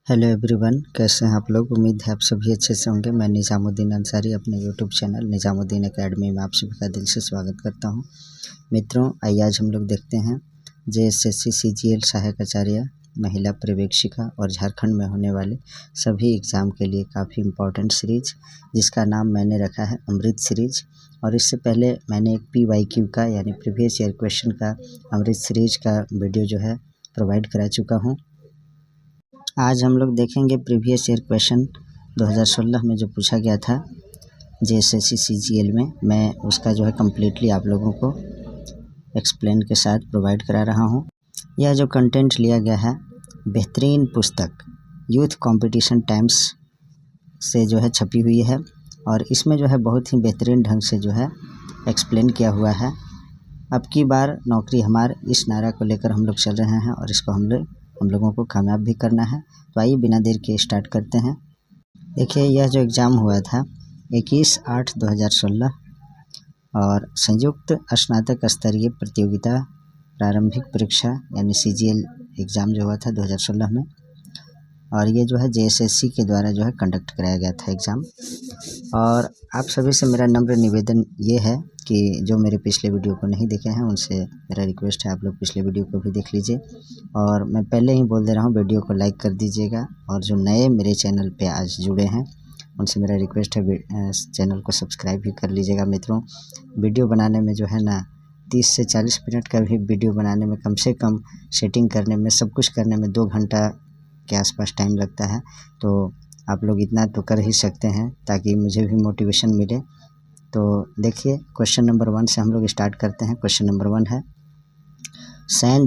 Hello everyone, कैसे हैं आप लोग। उम्मीद है आप सभी अच्छे से होंगे। मैं निज़ामुद्दीन अंसारी अपने यूट्यूब चैनल निज़ामुद्दीन एकेडमी में आप सभी का दिल से स्वागत करता हूं। मित्रों, आइए आज हम लोग देखते हैं JSSC CGL सहायक आचार्य महिला पर्यवेक्षिका और झारखंड में होने वाले सभी एग्ज़ाम के लिए काफ़ी इम्पोर्टेंट सीरीज, जिसका नाम मैंने रखा है अमृत सीरीज। और इससे पहले मैंने एक PYQ का यानी प्रीवियस ईयर क्वेश्चन का अमृत सीरीज का वीडियो जो है प्रोवाइड करा चुका हूँ। आज हम लोग देखेंगे प्रीवियस ईयर क्वेश्चन 2016 में जो पूछा गया था JSSC CGL में। मैं उसका जो है कम्प्लीटली आप लोगों को एक्सप्लेन के साथ प्रोवाइड करा रहा हूं। यह जो कंटेंट लिया गया है बेहतरीन पुस्तक यूथ कंपटीशन टाइम्स से जो है छपी हुई है, और इसमें जो है बहुत ही बेहतरीन ढंग से जो है एक्सप्लेन किया हुआ है। अब की बार नौकरी हमार, इस नारा को लेकर हम लोग चल रहे हैं और इसको हम लोगों को कामयाब भी करना है। तो आइए बिना देर के स्टार्ट करते हैं। देखिए, यह जो एग्ज़ाम हुआ था 21/8/2016 और संयुक्त स्नातक स्तरीय प्रतियोगिता प्रारंभिक परीक्षा यानी CGL एग्ज़ाम जो हुआ था 2016 में, और ये जो है JSSC के द्वारा जो है कंडक्ट कराया गया था एग्ज़ाम। और आप सभी से मेरा नम्र निवेदन ये है कि जो मेरे पिछले वीडियो को नहीं देखे हैं उनसे मेरा रिक्वेस्ट है आप लोग पिछले वीडियो को भी देख लीजिए। और मैं पहले ही बोल दे रहा हूँ, वीडियो को लाइक कर दीजिएगा, और जो नए मेरे चैनल पे आज जुड़े हैं उनसे मेरा रिक्वेस्ट है चैनल को सब्सक्राइब भी कर लीजिएगा। मित्रों, वीडियो बनाने में जो है ना 30 से 40 मिनट का भी वीडियो बनाने में कम से कम सेटिंग करने में, सब कुछ करने में 2 घंटा के आसपास टाइम लगता है। तो आप लोग इतना तो कर ही सकते हैं ताकि मुझे भी मोटिवेशन मिले। तो देखिए, क्वेश्चन नंबर 1 से हम लोग स्टार्ट करते हैं। क्वेश्चन नंबर 1 है, सैन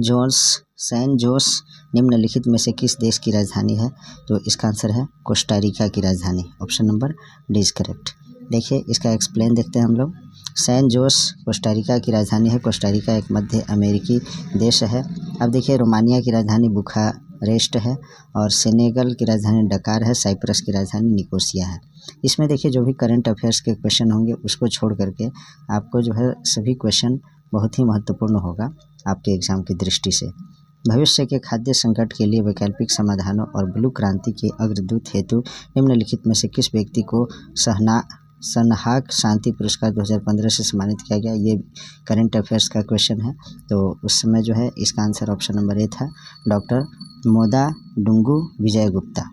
जोस निम्नलिखित में से किस देश की राजधानी है? तो इसका आंसर है कोस्टारिका की राजधानी। Option number D is correct. देखिए, इसका एक्सप्लेन देखते हैं हम लोग। सैन जोस कोस्टारिका की राजधानी है। कोस्टारिका एक मध्य अमेरिकी देश है। अब देखिए, रोमानिया की राजधानी बुखारेस्ट है, और सेनेगल की राजधानी डकार है। साइप्रस की राजधानी निकोसिया है। इसमें देखिए, जो भी करंट अफेयर्स के क्वेश्चन होंगे उसको छोड़ करके आपको जो है सभी क्वेश्चन बहुत ही महत्वपूर्ण होगा आपके एग्ज़ाम की दृष्टि से। भविष्य के खाद्य संकट के लिए वैकल्पिक समाधानों और ब्लू क्रांति के अग्रदूत हेतु निम्नलिखित में से किस व्यक्ति को सनहाक शांति पुरस्कार 2015 से सम्मानित किया गया? ये करंट अफेयर्स का क्वेश्चन है। तो उस समय जो है इसका आंसर ऑप्शन नंबर ए था, डॉक्टर मोदा डुंगू विजय गुप्ता।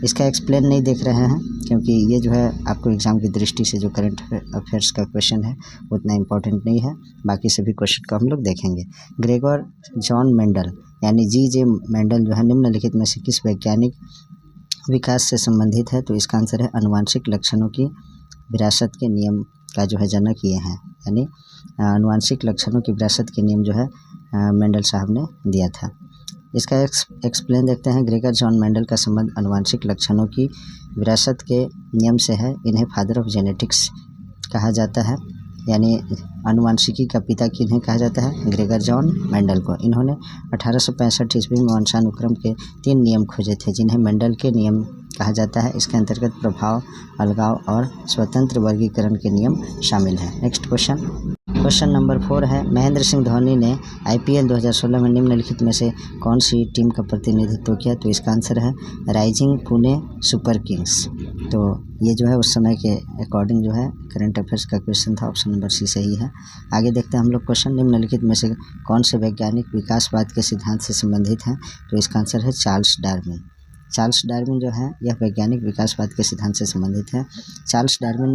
इसका एक्सप्लेन नहीं देख रहे हैं क्योंकि ये जो है आपको एग्ज़ाम की दृष्टि से जो करंट अफेयर्स का क्वेश्चन है उतना इम्पोर्टेंट नहीं है। बाकी सभी क्वेश्चन को हम लोग देखेंगे। ग्रेगोर जॉन मेंडल यानी G.J. मेंडल जो है निम्नलिखित में से किस वैज्ञानिक विकास से संबंधित है? तो इसका आंसर है आनुवांशिक लक्षणों की विरासत के नियम का जो है जनक ये हैं, यानी आनुवांशिक लक्षणों की विरासत के नियम जो है मेंडल साहब ने दिया था। इसका एक्सप्लेन देखते हैं। ग्रेगर जॉन मेंडल का संबंध आनुवांशिक लक्षणों की विरासत के नियम से है। इन्हें फादर ऑफ जेनेटिक्स कहा जाता है, यानी आनुवांशिकी का पिता किन्हें कहा जाता है? ग्रेगर जॉन मेंडल को। इन्होंने 1865 ईस्वी में वंशानुक्रम के 3 नियम खोजे थे, जिन्हें मेंडल के नियम कहा जाता है। इसके अंतर्गत प्रभाव, अलगाव और स्वतंत्र वर्गीकरण के नियम शामिल हैं। नेक्स्ट क्वेश्चन नंबर 4 है, महेंद्र सिंह धोनी ने IPL 2016 में निम्नलिखित में से कौन सी टीम का प्रतिनिधित्व किया? तो इसका आंसर है राइजिंग पुणे सुपर किंग्स। तो ये जो है उस समय के अकॉर्डिंग जो है करंट अफेयर्स का क्वेश्चन था। ऑप्शन नंबर सी सही है। आगे देखते हैं हम लोग क्वेश्चन, निम्नलिखित में से कौन से वैज्ञानिक विकासवाद के सिद्धांत से संबंधित हैं? तो इसका आंसर है चार्ल्स डार्विन। चार्ल्स डार्विन जो है यह वैज्ञानिक विकासवाद के सिद्धांत से संबंधित है। चार्ल्स डार्विन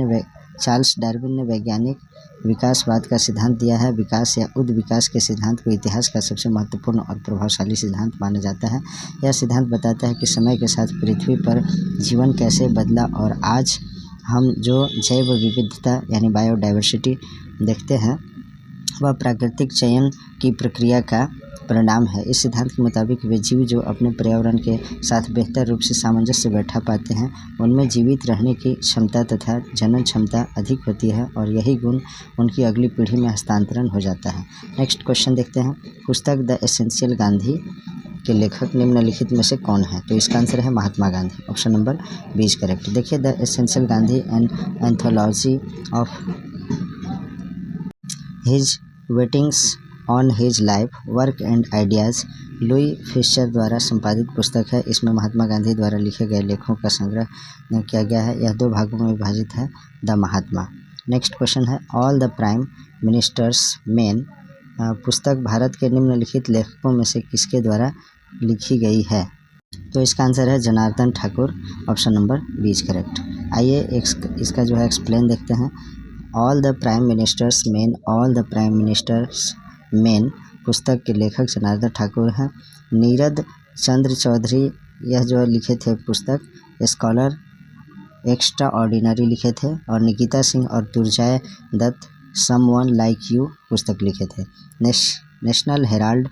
ने वैज्ञानिक विकासवाद का सिद्धांत दिया है। विकास या उद्विकास के सिद्धांत को इतिहास का सबसे महत्वपूर्ण और प्रभावशाली सिद्धांत माना जाता है। यह सिद्धांत बताता है कि समय के साथ पृथ्वी पर जीवन कैसे बदला, और आज हम जो जैव विविधता यानी बायोडाइवर्सिटी देखते हैं वह प्राकृतिक चयन की प्रक्रिया का परिणाम है। इस सिद्धांत के मुताबिक वे जीव जो अपने पर्यावरण के साथ बेहतर रूप से सामंजस्य बैठा पाते हैं उनमें जीवित रहने की क्षमता तथा जनन क्षमता अधिक होती है, और यही गुण उनकी अगली पीढ़ी में हस्तांतरण हो जाता है। नेक्स्ट क्वेश्चन देखते हैं। पुस्तक द एसेंशियल गांधी के लेखक निम्नलिखित में से कौन है? तो इसका आंसर है Mahatma Gandhi. Option number B is correct. देखिए, the essential Gandhi and anthology of his writings on his life, work and ideas Louis Fischer द्वारा संपादित पुस्तक है। इसमें महात्मा गांधी द्वारा लिखे गए लेखों का संग्रह किया गया है। यह 2 भागों में विभाजित है, द महात्मा। नेक्स्ट क्वेश्चन है all the prime ministers men पुस्तक भारत के निम्नलिखित लेखकों में से किसके द्वारा लिखी गई है? तो इसका आंसर है Janardan Thakur, option number B is correct. आइए इसका जो है एक्सप्लेन देखते हैं। All the prime ministers men पुस्तक के लेखक जनार्दन ठाकुर हैं। नीरद चंद्र चौधरी यह जो लिखे थे पुस्तक स्कॉलर एक्स्ट्रा ऑर्डिनरी लिखे थे, और निकिता सिंह और दुर्जय दत्त समवन लाइक यू पुस्तक लिखे थे। नेशनल हेराल्ड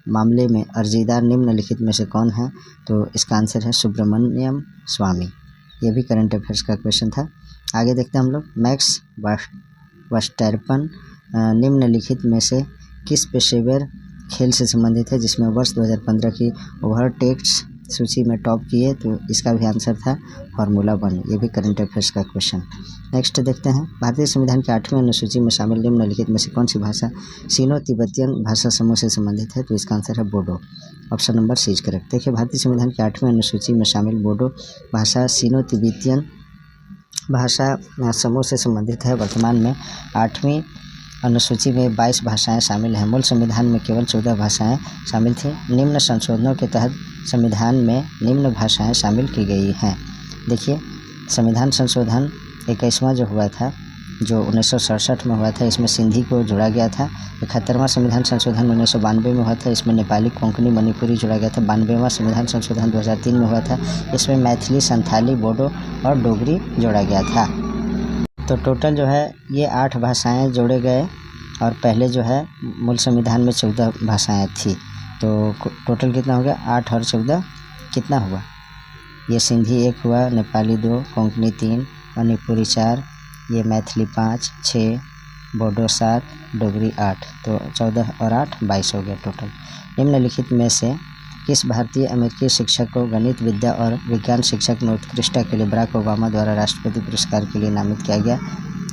मामले में अर्जीदार निम्नलिखित में से कौन है? तो इसका आंसर है सुब्रमण्यम स्वामी। ये भी करंट अफेयर्स का क्वेश्चन था। आगे देखते हैं हम लोग। मैक्स वर्स्टैपन निम्नलिखित में से किस पेशेवर खेल से संबंधित है जिसमें वर्ष 2015 की ओवरटेक्स सूची में टॉप किए? तो इसका भी आंसर था फार्मूला 1। ये भी करंट अफेयर्स का क्वेश्चन। नेक्स्ट देखते हैं। भारतीय संविधान की 8वीं अनुसूची में शामिल निम्नलिखित में से कौन सी भाषा सीनो तिब्बतियन भाषा समूह से संबंधित है? तो इसका आंसर है Bodo, option number C is correct. देखिए भारतीय संविधान की 8वीं अनुसूची में शामिल बोडो भाषा सीनो तिब्बतियन भाषा समूह से संबंधित है। वर्तमान में 8वीं अनुसूची में 22 भाषाएं शामिल हैं। मूल संविधान में केवल 14 भाषाएं शामिल थीं। निम्न संशोधनों के तहत संविधान में निम्न भाषाएं शामिल की गई हैं। देखिए संविधान संशोधन 21वां जो हुआ था, जो 1967 में हुआ था, इसमें सिंधी को जोड़ा गया था। 71वां संविधान संशोधन 1992 में हुआ था, इसमें नेपाली, कोंकणी, मणिपुरी जोड़ा गया था। 92वां संविधान संशोधन 2003 में हुआ था, इसमें मैथिली, संथाली, बोडो और डोगरी जोड़ा गया था। तो टोटल जो है ये 8 भाषाएं जोड़े गए, और पहले जो है मूल संविधान में 14 भाषाएं थी। तो टोटल कितना हो गया? 8 और 14 कितना हुआ? ये सिंधी 1 हुआ, नेपाली 2, कोंकणी 3, मणिपुरी 4, ये मैथिली 5, 6, बोडो 7, डोगरी 8। तो 14 और 8 22 हो गया टोटल। निम्नलिखित में से किस भारतीय अमेरिकी शिक्षक को गणित, विद्या और विज्ञान शिक्षक में उत्कृष्टता के लिए बराक ओबामा द्वारा राष्ट्रपति पुरस्कार के लिए नामित किया गया?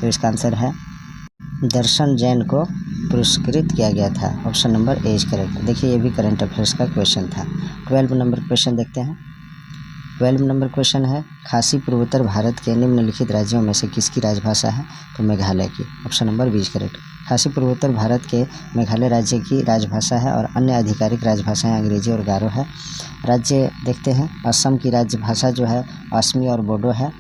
तो इसका आंसर है दर्शन जैन को पुरस्कृत किया गया था, option number A is correct. देखिए ये भी करंट अफेयर्स का क्वेश्चन था। 12 नंबर क्वेश्चन देखते हैं। 12 नंबर क्वेश्चन है खासी पूर्वोत्तर भारत के निम्नलिखित राज्यों में से किसकी राजभाषा है? तो मेघालय की, option number B is correct. Khasi पूर्वोत्तर भारत के मेघालय राज्य की राजभाषा है, और अन्य आधिकारिक राजभाषाएं अंग्रेजी और गारो है। राज्य देखते हैं। असम की राजभाषा जो है असमी और बोडो है,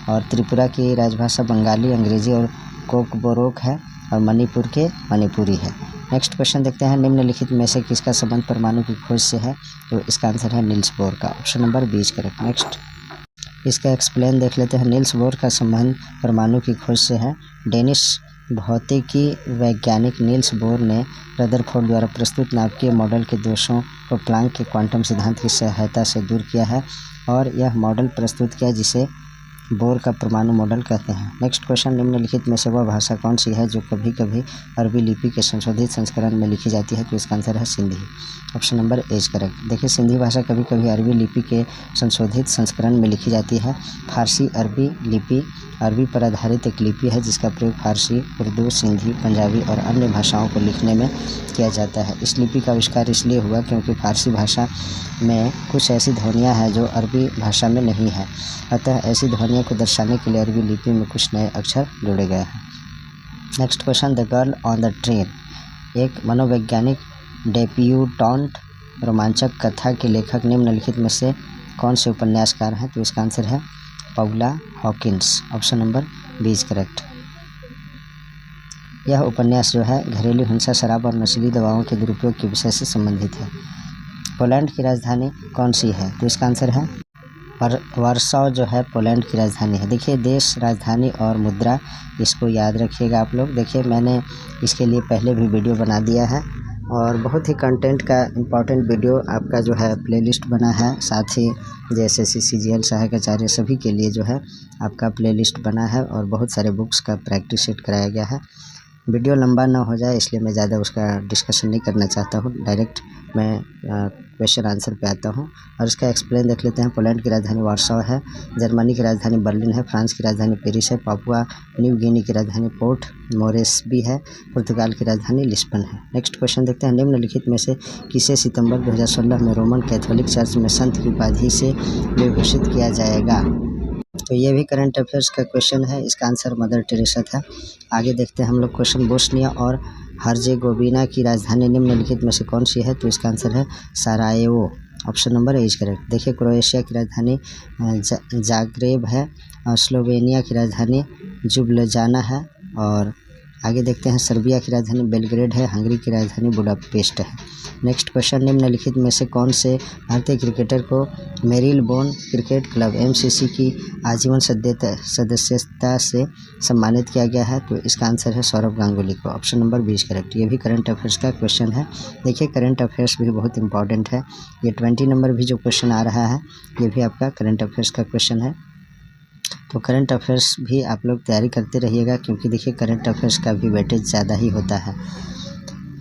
और त्रिपुरा की राजभाषा बंगाली, अंग्रेजी और कोकबोरोक है, और मणिपुर के मणिपुरी है। नेक्स्ट क्वेश्चन देखते हैं। निम्नलिखित में से किसका संबंध परमाणु की खोज से है? तो इसका आंसर है नील्स बोर का, option number B is correct. Next इसका एक्सप्लेन देख लेते हैं। नील्स बोर का संबंध परमाणु की खोज से है। डेनिश भौतिकी वैज्ञानिक नील्स बोर ने रदरफोर्ड द्वारा प्रस्तुत नाभिकीय मॉडल के दोषों को प्लांक के क्वांटम सिद्धांत की सहायता से दूर किया है, और यह मॉडल प्रस्तुत किया जिसे बोर का परमाणु मॉडल कहते हैं। Next question. निम्नलिखित में से वह भाषा कौन सी है जो कभी कभी अरबी लिपि के संशोधित संस्करण में लिखी जाती है? तो इसका आंसर है Sindhi, option number A is correct. देखिए सिंधी भाषा कभी कभी अरबी लिपि के संशोधित संस्करण में लिखी जाती है। फारसी अरबी लिपि अरबी पर आधारित एक लिपि है जिसका प्रयोग फारसी, उर्दू, सिंधी, पंजाबी और अन्य भाषाओं को लिखने में किया जाता है। इस लिपि का आविष्कार इसलिए हुआ क्योंकि फारसी भाषा में कुछ ऐसी ध्वनियाँ हैं जो अरबी भाषा में नहीं है, अतः ऐसी ध्वनियों को दर्शाने के लिए अरबी लिपि में कुछ नए अक्षर जोड़े गए हैं। Next question. The girl on the train एक मनोवैज्ञानिक डेब्यूटेंट रोमांचक कथा के लेखक निम्नलिखित में से कौन से उपन्यासकार हैं? तो इसका आंसर है Paula Hawkins, option number B is correct. यह उपन्यास जो है घरेलू हिंसा, शराब और नशीली दवाओं के दुरुपयोग के विषय से संबंधित है। पोलैंड की राजधानी कौन सी है? तो इसका आंसर है वार्सो जो है पोलैंड की राजधानी है। देखिए देश, राजधानी और मुद्रा, इसको याद रखिएगा आप लोग। देखिए मैंने इसके लिए पहले भी वीडियो बना दिया है, और बहुत ही कंटेंट का इम्पॉर्टेंट वीडियो आपका जो है प्लेलिस्ट बना है। साथ ही जैसे CGL सहायक आचार्य सभी के लिए जो है आपका प्लेलिस्ट बना है, और बहुत सारे बुक्स का प्रैक्टिस सेट कराया गया है। वीडियो लंबा ना हो जाए इसलिए मैं ज़्यादा उसका डिस्कशन नहीं करना चाहता हूँ, डायरेक्ट मैं क्वेश्चन आंसर पे आता हूँ। और इसका एक्सप्लेन देख लेते हैं। पोलैंड की राजधानी वार्सो है, जर्मनी की राजधानी बर्लिन है, फ्रांस की राजधानी पेरिस है, पापुआ न्यू गिनी की राजधानी पोर्ट मोरेस्बी है, पुर्तगाल की राजधानी लिस्बन है। नेक्स्ट क्वेश्चन देखते हैं। निम्नलिखित में से किसे सितंबर 2016 में रोमन कैथोलिक चर्च में संत की उपाधि से विभूषित किया जाएगा? तो ये भी करंट अफेयर्स का क्वेश्चन है, इसका आंसर मदर टेरेसा था। आगे देखते हैं हम लोग क्वेश्चन। बोस्निया और हर्जेगोविना की राजधानी निम्नलिखित में से कौन सी है? तो इसका आंसर है Sarajevo. Option number A is correct. देखिए, क्रोएशिया की राजधानी जाग्रेब है, स्लोवेनिया की राजधानी जुब्लजाना है, और आगे देखते हैं सर्बिया की राजधानी बेलग्रेड है, हंगरी की राजधानी बुडापेस्ट है। Next question. निम्नलिखित में से कौन से भारतीय क्रिकेटर को मेरिलबोन क्रिकेट क्लब MCC की आजीवन सदस्यता से सम्मानित किया गया है? तो इसका आंसर है सौरव गांगुली को। Option number 20 correct. ये भी करंट अफेयर्स का क्वेश्चन है। देखिए, करंट अफेयर्स भी बहुत इंपॉर्टेंट है। ये 20 नंबर भी जो क्वेश्चन आ रहा है ये भी आपका करंट अफेयर्स का क्वेश्चन है। तो करंट अफेयर्स भी आप लोग तैयारी करते रहिएगा, क्योंकि देखिए करंट अफेयर्स का भी वेटेज ज़्यादा ही होता है।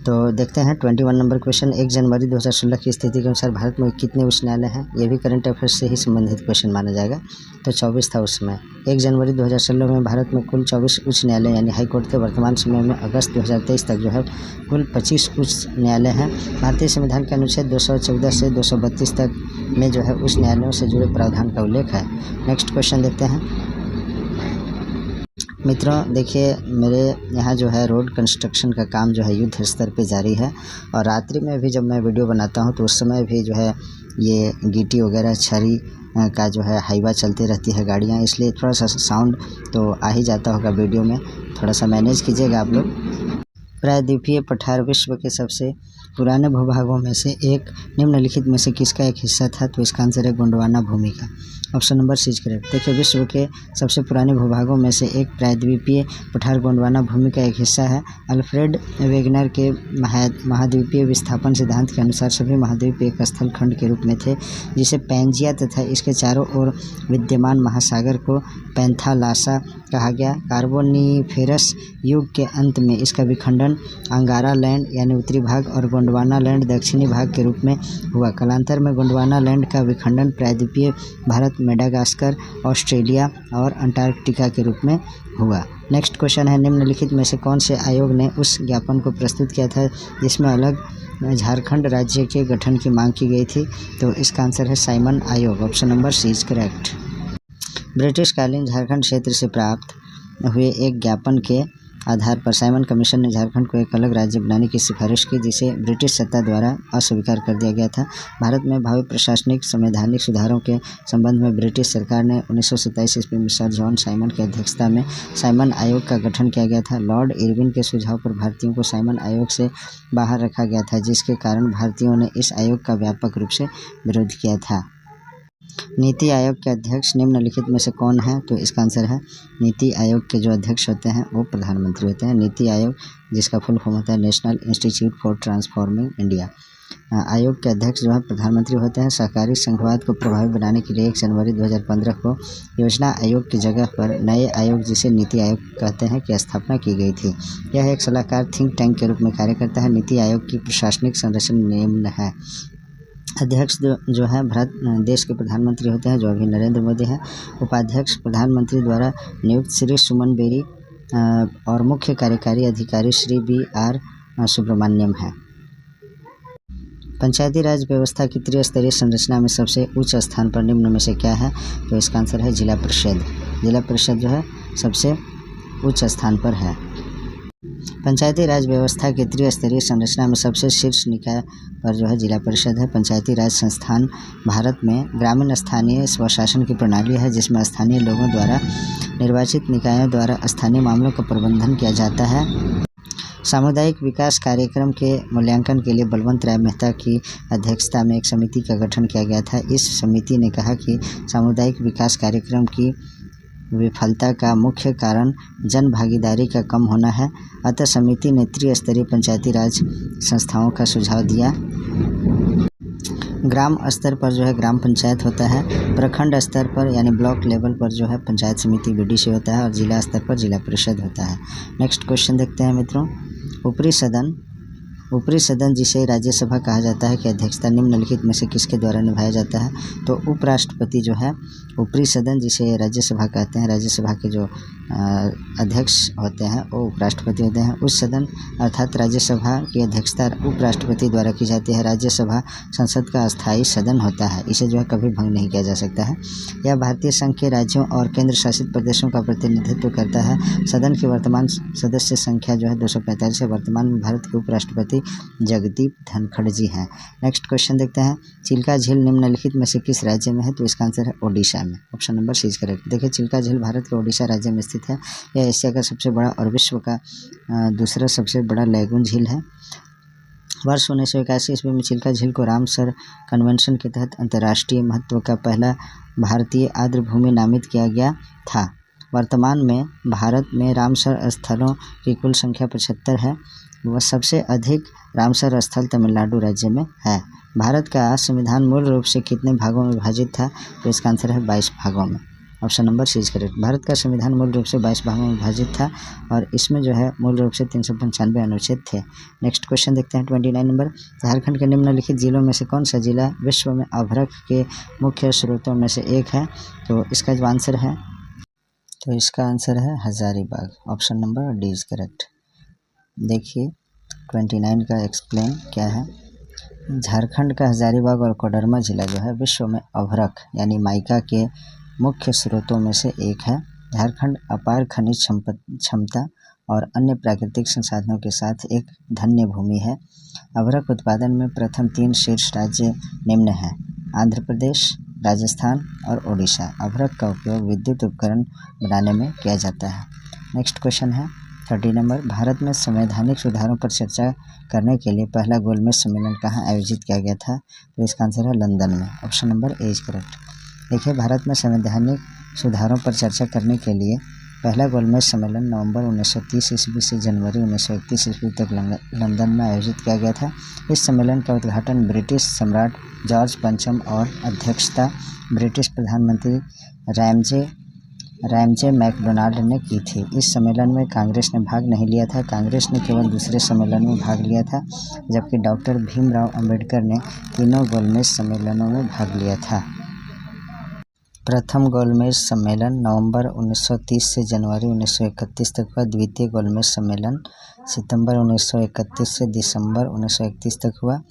तो देखते हैं 21 नंबर क्वेश्चन। 1 जनवरी 2016 की स्थिति के अनुसार भारत में कितने उच्च न्यायालय हैं? ये भी करंट अफेयर्स से ही संबंधित क्वेश्चन माना जाएगा। तो 24 था उस समय। 1 जनवरी 2016 में भारत में कुल 24 उच्च न्यायालय यानी हाई कोर्ट थे। वर्तमान समय में अगस्त 2023 तक जो है कुल 25 उच्च न्यायालय हैं। भारतीय संविधान के अनुच्छेद 214 से 232 तक में जो है उच्च न्यायालयों से जुड़े प्रावधान का उल्लेख है। नेक्स्ट क्वेश्चन देखते हैं। मित्रों, देखिए मेरे यहाँ जो है रोड कंस्ट्रक्शन का काम जो है युद्ध स्तर पे जारी है, और रात्रि में भी जब मैं वीडियो बनाता हूँ तो उस समय भी जो है ये गिट्टी वगैरह छरी का जो है हाईवा चलती रहती है गाड़ियाँ, इसलिए थोड़ा सा साउंड तो आ ही जाता होगा वीडियो में, थोड़ा सा मैनेज कीजिएगा आप लोग। प्रायद्वीपीय पठार विश्व के सबसे पुराने भूभागों में से एक निम्नलिखित में से किसका एक हिस्सा था? तो इसका आंसर है गोंडवाना भूमि का। Option number C correct. देखिए, विश्व के सबसे पुराने भूभागों में से एक प्रायद्वीपीय पठार गोंडवाना भूमि का एक हिस्सा है। अल्फ्रेड वेगनर के महाद्वीपीय विस्थापन सिद्धांत के अनुसार सभी महाद्वीप एक स्थल खंड के रूप में थे, जिसे पैंजिया तथा इसके चारों ओर विद्यमान महासागर को पैंथालासा कहा गया। कार्बोनिफेरस युग के अंत में इसका विखंडन अंगारा लैंड यानी उत्तरी भाग और गोंडवाना लैंड दक्षिणी भाग के रूप में हुआ। कालांतर में गोंडवाना लैंड का विखंडन प्रायद्वीपीय भारत, मेडागास्कर, ऑस्ट्रेलिया और अंटार्कटिका के रूप में हुआ। नेक्स्ट क्वेश्चन है। निम्नलिखित में से कौन से आयोग ने उस ज्ञापन को प्रस्तुत किया था जिसमें अलग झारखंड राज्य के गठन की मांग की गई थी? तो इसका आंसर है साइमन आयोग। Option number C is correct. ब्रिटिशकालीन झारखंड क्षेत्र से प्राप्त हुए एक ज्ञापन के आधार पर साइमन कमीशन ने झारखंड को एक अलग राज्य बनाने की सिफारिश की, जिसे ब्रिटिश सत्ता द्वारा अस्वीकार कर दिया गया था। भारत में भावी प्रशासनिक संवैधानिक सुधारों के संबंध में ब्रिटिश सरकार ने 1927 ईस्वी में सर जॉन साइमन की अध्यक्षता में साइमन आयोग का गठन किया गया था। लॉर्ड इरविन के सुझाव पर भारतीयों को साइमन आयोग से बाहर रखा गया था, जिसके कारण भारतीयों ने इस आयोग का व्यापक रूप से विरोध किया था। नीति आयोग के अध्यक्ष निम्नलिखित में से कौन है? तो इसका आंसर है नीति आयोग के जो अध्यक्ष होते हैं वो प्रधानमंत्री होते हैं। नीति आयोग जिसका फुल फॉर्म होता है national institute for transforming India. आयोग के अध्यक्ष जो है प्रधानमंत्री होते हैं। सहकारी संघवाद को प्रभावी बनाने के लिए 1 जनवरी 2015 को योजना आयोग की जगह पर नए आयोग, जिसे नीति आयोग कहते हैं, की स्थापना की गई थी। यह एक सलाहकार थिंक टैंक के रूप में कार्य करता है। नीति आयोग की प्रशासनिक संरचना निम्न है। अध्यक्ष जो है भारत देश के प्रधानमंत्री होते हैं, जो अभी नरेंद्र मोदी हैं। उपाध्यक्ष प्रधानमंत्री द्वारा नियुक्त श्री सुमन बेरी और मुख्य कार्यकारी अधिकारी श्री BR सुब्रमण्यम है। पंचायती राज व्यवस्था की त्रिस्तरीय संरचना में सबसे उच्च स्थान पर निम्न में से क्या है? तो इसका आंसर है जिला परिषद। जिला परिषद जो है सबसे उच्च स्थान पर है। पंचायती राज व्यवस्था की त्रिस्तरीय संरचना में सबसे शीर्ष निकाय पर जो है जिला परिषद है। पंचायती राज संस्थान भारत में ग्रामीण स्थानीय स्वशासन की प्रणाली है, जिसमें स्थानीय लोगों द्वारा निर्वाचित निकायों द्वारा स्थानीय मामलों का प्रबंधन किया जाता है। सामुदायिक विकास कार्यक्रम के मूल्यांकन के लिए बलवंत राय मेहता की अध्यक्षता में एक समिति का गठन किया गया था। इस समिति ने कहा कि सामुदायिक विकास कार्यक्रम की विफलता का मुख्य कारण जन भागीदारी का कम होना है। अतः समिति ने त्रिस्तरीय पंचायती राज संस्थाओं का सुझाव दिया। ग्राम स्तर पर जो है ग्राम पंचायत होता है, प्रखंड स्तर पर यानी ब्लॉक लेवल पर जो है पंचायत समिति बीडीसी होता है और जिला स्तर पर जिला परिषद होता है। नेक्स्ट क्वेश्चन देखते हैं मित्रों। ऊपरी सदन जिसे राज्यसभा कहा जाता है की अध्यक्षता निम्नलिखित में से किसके द्वारा निभाया जाता है? तो उपराष्ट्रपति जो है ऊपरी सदन जिसे राज्यसभा कहते हैं, राज्यसभा के जो अध्यक्ष होते हैं वो उपराष्ट्रपति होते हैं। उस सदन अर्थात राज्यसभा की अध्यक्षता उपराष्ट्रपति द्वारा की जाती है। राज्यसभा संसद का अस्थायी सदन होता है, इसे जो है कभी भंग नहीं किया जा सकता है। यह भारतीय संघ के राज्यों और केंद्र शासित प्रदेशों का प्रतिनिधित्व करता है। सदन की वर्तमान सदस्य संख्या जो है 245 है। वर्तमान में भारत के उपराष्ट्रपति जगदीप धनखड़ जी हैं। नेक्स्ट क्वेश्चन देखते हैं। चिल्का झील निम्नलिखित में से किस राज्य में है? तो इसका आंसर है ओडिशा में। Option number C is correct. देखिए चिल्का झील भारत के ओडिशा राज्य में स्थित है। यह एशिया का सबसे बड़ा और विश्व का दूसरा सबसे बड़ा लैगून झील है। वर्ष 1981 ईस्वी में चिल्का झील को रामसर कन्वेंशन के तहत अंतर्राष्ट्रीय महत्व का पहला भारतीय आर्द्रभूमि नामित किया गया था। वर्तमान में भारत में रामसर स्थलों की कुल संख्या 75 है। वह सबसे अधिक रामसर स्थल तमिलनाडु राज्य में है। भारत का संविधान मूल रूप से कितने भागों में विभाजित था? तो इसका आंसर है 22 भागों में। Option number C is correct. Bharat का संविधान मूल रूप से 22 भागों में विभाजित था और इसमें जो है मूल रूप से 395 अनुच्छेद थे। नेक्स्ट क्वेश्चन देखते हैं 29 नंबर। झारखंड के निम्नलिखित जिलों में से कौन सा जिला विश्व में अभ्रक के मुख्य स्रोतों में से एक है? तो इसका जो आंसर है Hazaribagh. Option number D is correct. देखिए 29 का एक्सप्लेन क्या है। झारखंड का हजारीबाग और कोडरमा जिला जो है विश्व में अभ्रक यानी माइका के मुख्य स्रोतों में से एक है। झारखंड अपार खनिज क्षमता और अन्य प्राकृतिक संसाधनों के साथ एक धन्य भूमि है। अभ्रक उत्पादन में प्रथम 3 शीर्ष राज्य निम्न हैं: आंध्र प्रदेश, राजस्थान और ओडिशा। अभ्रक का उपयोग विद्युत उपकरण बनाने में किया जाता है। नेक्स्ट क्वेश्चन है 30 नंबर। भारत में संवैधानिक सुधारों पर चर्चा करने के लिए पहला गोलमेज सम्मेलन कहाँ आयोजित किया गया था? तो इसका आंसर है लंदन में। Option number A is correct. देखिए भारत में संवैधानिक सुधारों पर चर्चा करने के लिए पहला गोलमेज सम्मेलन नवंबर 1930 ईस्वी से जनवरी 1931 ईस्वी तक लंदन में आयोजित किया गया था। इस सम्मेलन का उद्घाटन ब्रिटिश सम्राट जॉर्ज पंचम और अध्यक्षता ब्रिटिश प्रधानमंत्री रैमजे मैकडोनाल्ड ने की थी। इस सम्मेलन में कांग्रेस ने भाग नहीं लिया था। कांग्रेस ने केवल दूसरे सम्मेलन में भाग लिया था, जबकि डॉक्टर भीमराव अंबेडकर ने तीनों गोलमेज सम्मेलनों में भाग लिया था। प्रथम गोलमेज सम्मेलन नवंबर 1930 से जनवरी 1931 तक हुआ। द्वितीय गोलमेज सम्मेलन सितंबर 1931 से दिसंबर 1931 तक हुआ।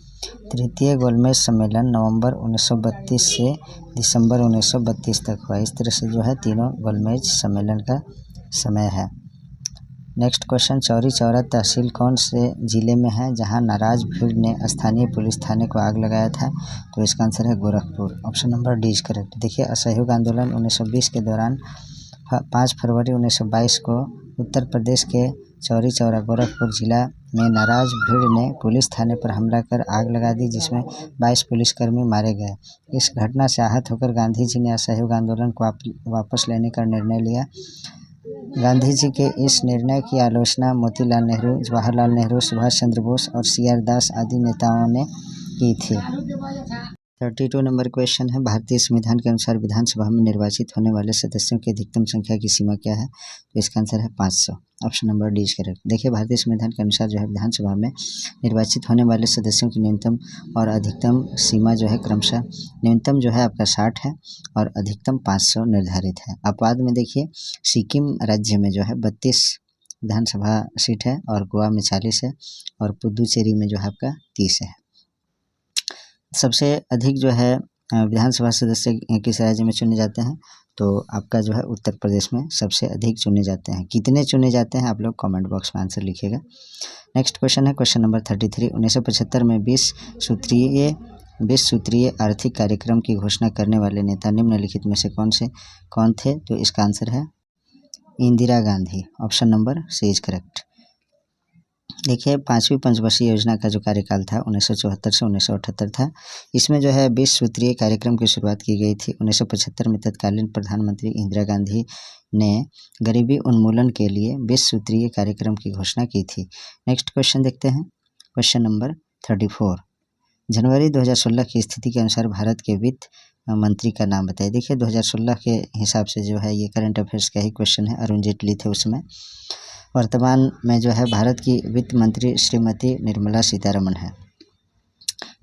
तृतीय गोलमेज सम्मेलन नवंबर 1932 से दिसंबर 1932 तक हुआ। इस तरह से जो है तीनों गोलमेज सम्मेलन का समय है। Next question. चौरी चौरा तहसील कौन से ज़िले में है जहां नाराज भीड़ ने स्थानीय पुलिस थाने को आग लगाया था? तो इसका आंसर है Gorakhpur. Option number D is correct. देखिए असहयोग आंदोलन 1920 के दौरान 5 फरवरी 1922 को उत्तर प्रदेश के चौरी चौरा गोरखपुर जिला में नाराज भीड़ ने पुलिस थाने पर हमला कर आग लगा दी, जिसमें 22 पुलिसकर्मी मारे गए। इस घटना से आहत होकर गांधी जी ने असहयोग आंदोलन को वापस लेने का निर्णय लिया। गांधी जी के इस निर्णय की आलोचना मोतीलाल नेहरू, जवाहरलाल नेहरू, सुभाष चंद्र बोस और CR दास आदि नेताओं ने की थी। 32 नंबर क्वेश्चन है। भारतीय संविधान के अनुसार विधानसभा में निर्वाचित होने वाले सदस्यों की अधिकतम संख्या की सीमा क्या है? तो इसका आंसर है 500। Option number D is correct. देखिए भारतीय संविधान के अनुसार जो है विधानसभा में निर्वाचित होने वाले सदस्यों की न्यूनतम और अधिकतम सीमा जो है क्रमशः न्यूनतम जो है आपका 60 है और अधिकतम 500 निर्धारित है। अपवाद में देखिए सिक्किम राज्य में जो है 32 विधानसभा सीट है और गोवा में 40 है और पुदुचेरी में जो है आपका 30 है। सबसे अधिक जो है विधानसभा सदस्य किस राज्य में चुने जाते हैं? तो आपका जो है उत्तर प्रदेश में सबसे अधिक चुने जाते हैं। कितने चुने जाते हैं आप लोग कमेंट बॉक्स में आंसर लिखिएगा। नेक्स्ट क्वेश्चन है क्वेश्चन नंबर 33। 1975 में 20 सूत्रीय आर्थिक कार्यक्रम की घोषणा करने वाले नेता निम्नलिखित में से कौन थे? तो इसका आंसर है Indira Gandhi. Option number C is correct. देखिए 5वीं पंचवर्षीय योजना का जो कार्यकाल था 1974 से 1978 था। इसमें जो है 20 सूत्रीय कार्यक्रम की शुरुआत की गई थी। 1975 में तत्कालीन प्रधानमंत्री इंदिरा गांधी ने गरीबी उन्मूलन के लिए 20 सूत्रीय कार्यक्रम की घोषणा की थी। नेक्स्ट क्वेश्चन देखते हैं क्वेश्चन नंबर 34। जनवरी 2016 की स्थिति के अनुसार भारत के वित्त मंत्री का नाम बताइए। देखिए 2016 के हिसाब से जो है ये करंट अफेयर्स का ही क्वेश्चन है, अरुण जेटली थे उसमें। वर्तमान में जो है भारत की वित्त मंत्री श्रीमती निर्मला सीतारमण है।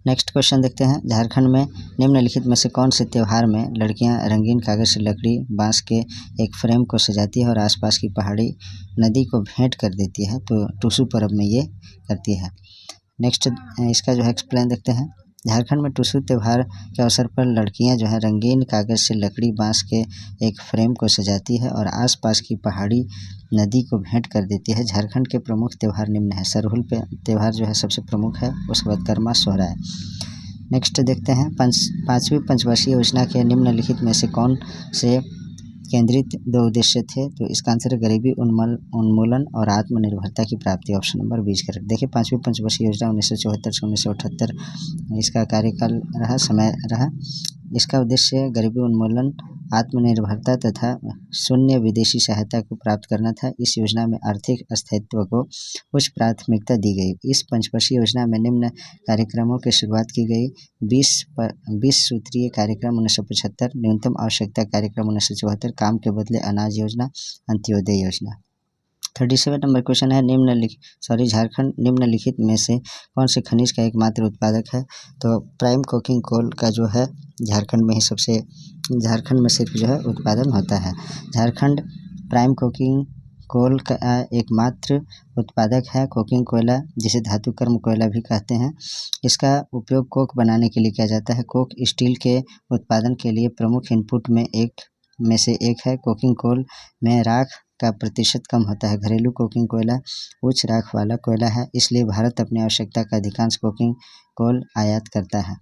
नेक्स्ट क्वेश्चन देखते हैं, झारखंड में निम्नलिखित में से कौन से त्यौहार में लड़कियां रंगीन कागज से लकड़ी बांस के एक फ्रेम को सजाती है और आसपास की पहाड़ी नदी को भेंट कर देती है? तो टुसू पर्व में ये करती है। नेक्स्ट इसका जो है एक्सप्लेन देखते हैं, झारखंड में टुसू त्यौहार के अवसर पर लड़कियां जो है रंगीन कागज से लकड़ी बांस के एक फ्रेम को सजाती है और आसपास की पहाड़ी नदी को भेंट कर देती है। झारखंड के प्रमुख त्यौहार निम्न है। सरहुल पे त्यौहार जो है सबसे प्रमुख है, उसके बाद कर्मा सोहराय। नेक्स्ट देखते हैं, पाँचवीं पंचवर्षीय योजना के निम्नलिखित में से कौन से केंद्रित 2 उद्देश्य थे? तो इसका आंसर है गरीबी उन्मूलन और आत्मनिर्भरता की प्राप्ति। Option number 20 correct. देखिए 5वीं पंचवर्षीय योजना 1974 से 1978 इसका कार्यकाल रहा, समय रहा। इसका उद्देश्य गरीबी उन्मूलन, आत्मनिर्भरता तथा शून्य विदेशी सहायता को प्राप्त करना था। इस योजना में आर्थिक स्थायित्व को उच्च प्राथमिकता दी गई। इस पंचवर्षीय योजना में निम्न कार्यक्रमों की शुरुआत की गई। 20 सूत्रीय कार्यक्रम 1975, न्यूनतम आवश्यकता कार्यक्रम 1974, काम के बदले अनाज योजना, अंत्योदय योजना। 37 नंबर क्वेश्चन है, झारखंड निम्नलिखित में से कौन से खनिज का एकमात्र उत्पादक है? तो प्राइम कोकिंग कोल का जो है झारखंड में सिर्फ जो है उत्पादन होता है। झारखंड प्राइम कोकिंग कोल का एकमात्र उत्पादक है। कोकिंग कोयला, जिसे धातु कर्म कोयला भी कहते हैं, इसका उपयोग कोक बनाने के लिए किया जाता है। कोक स्टील के उत्पादन के लिए प्रमुख इनपुट में से एक है। कोकिंग कोल में राख का प्रतिशत कम होता है। घरेलू कोकिंग कोयला उच्च राख वाला कोयला है, इसलिए भारत अपनी आवश्यकता का अधिकांश कोकिंग कोल आयात करता है।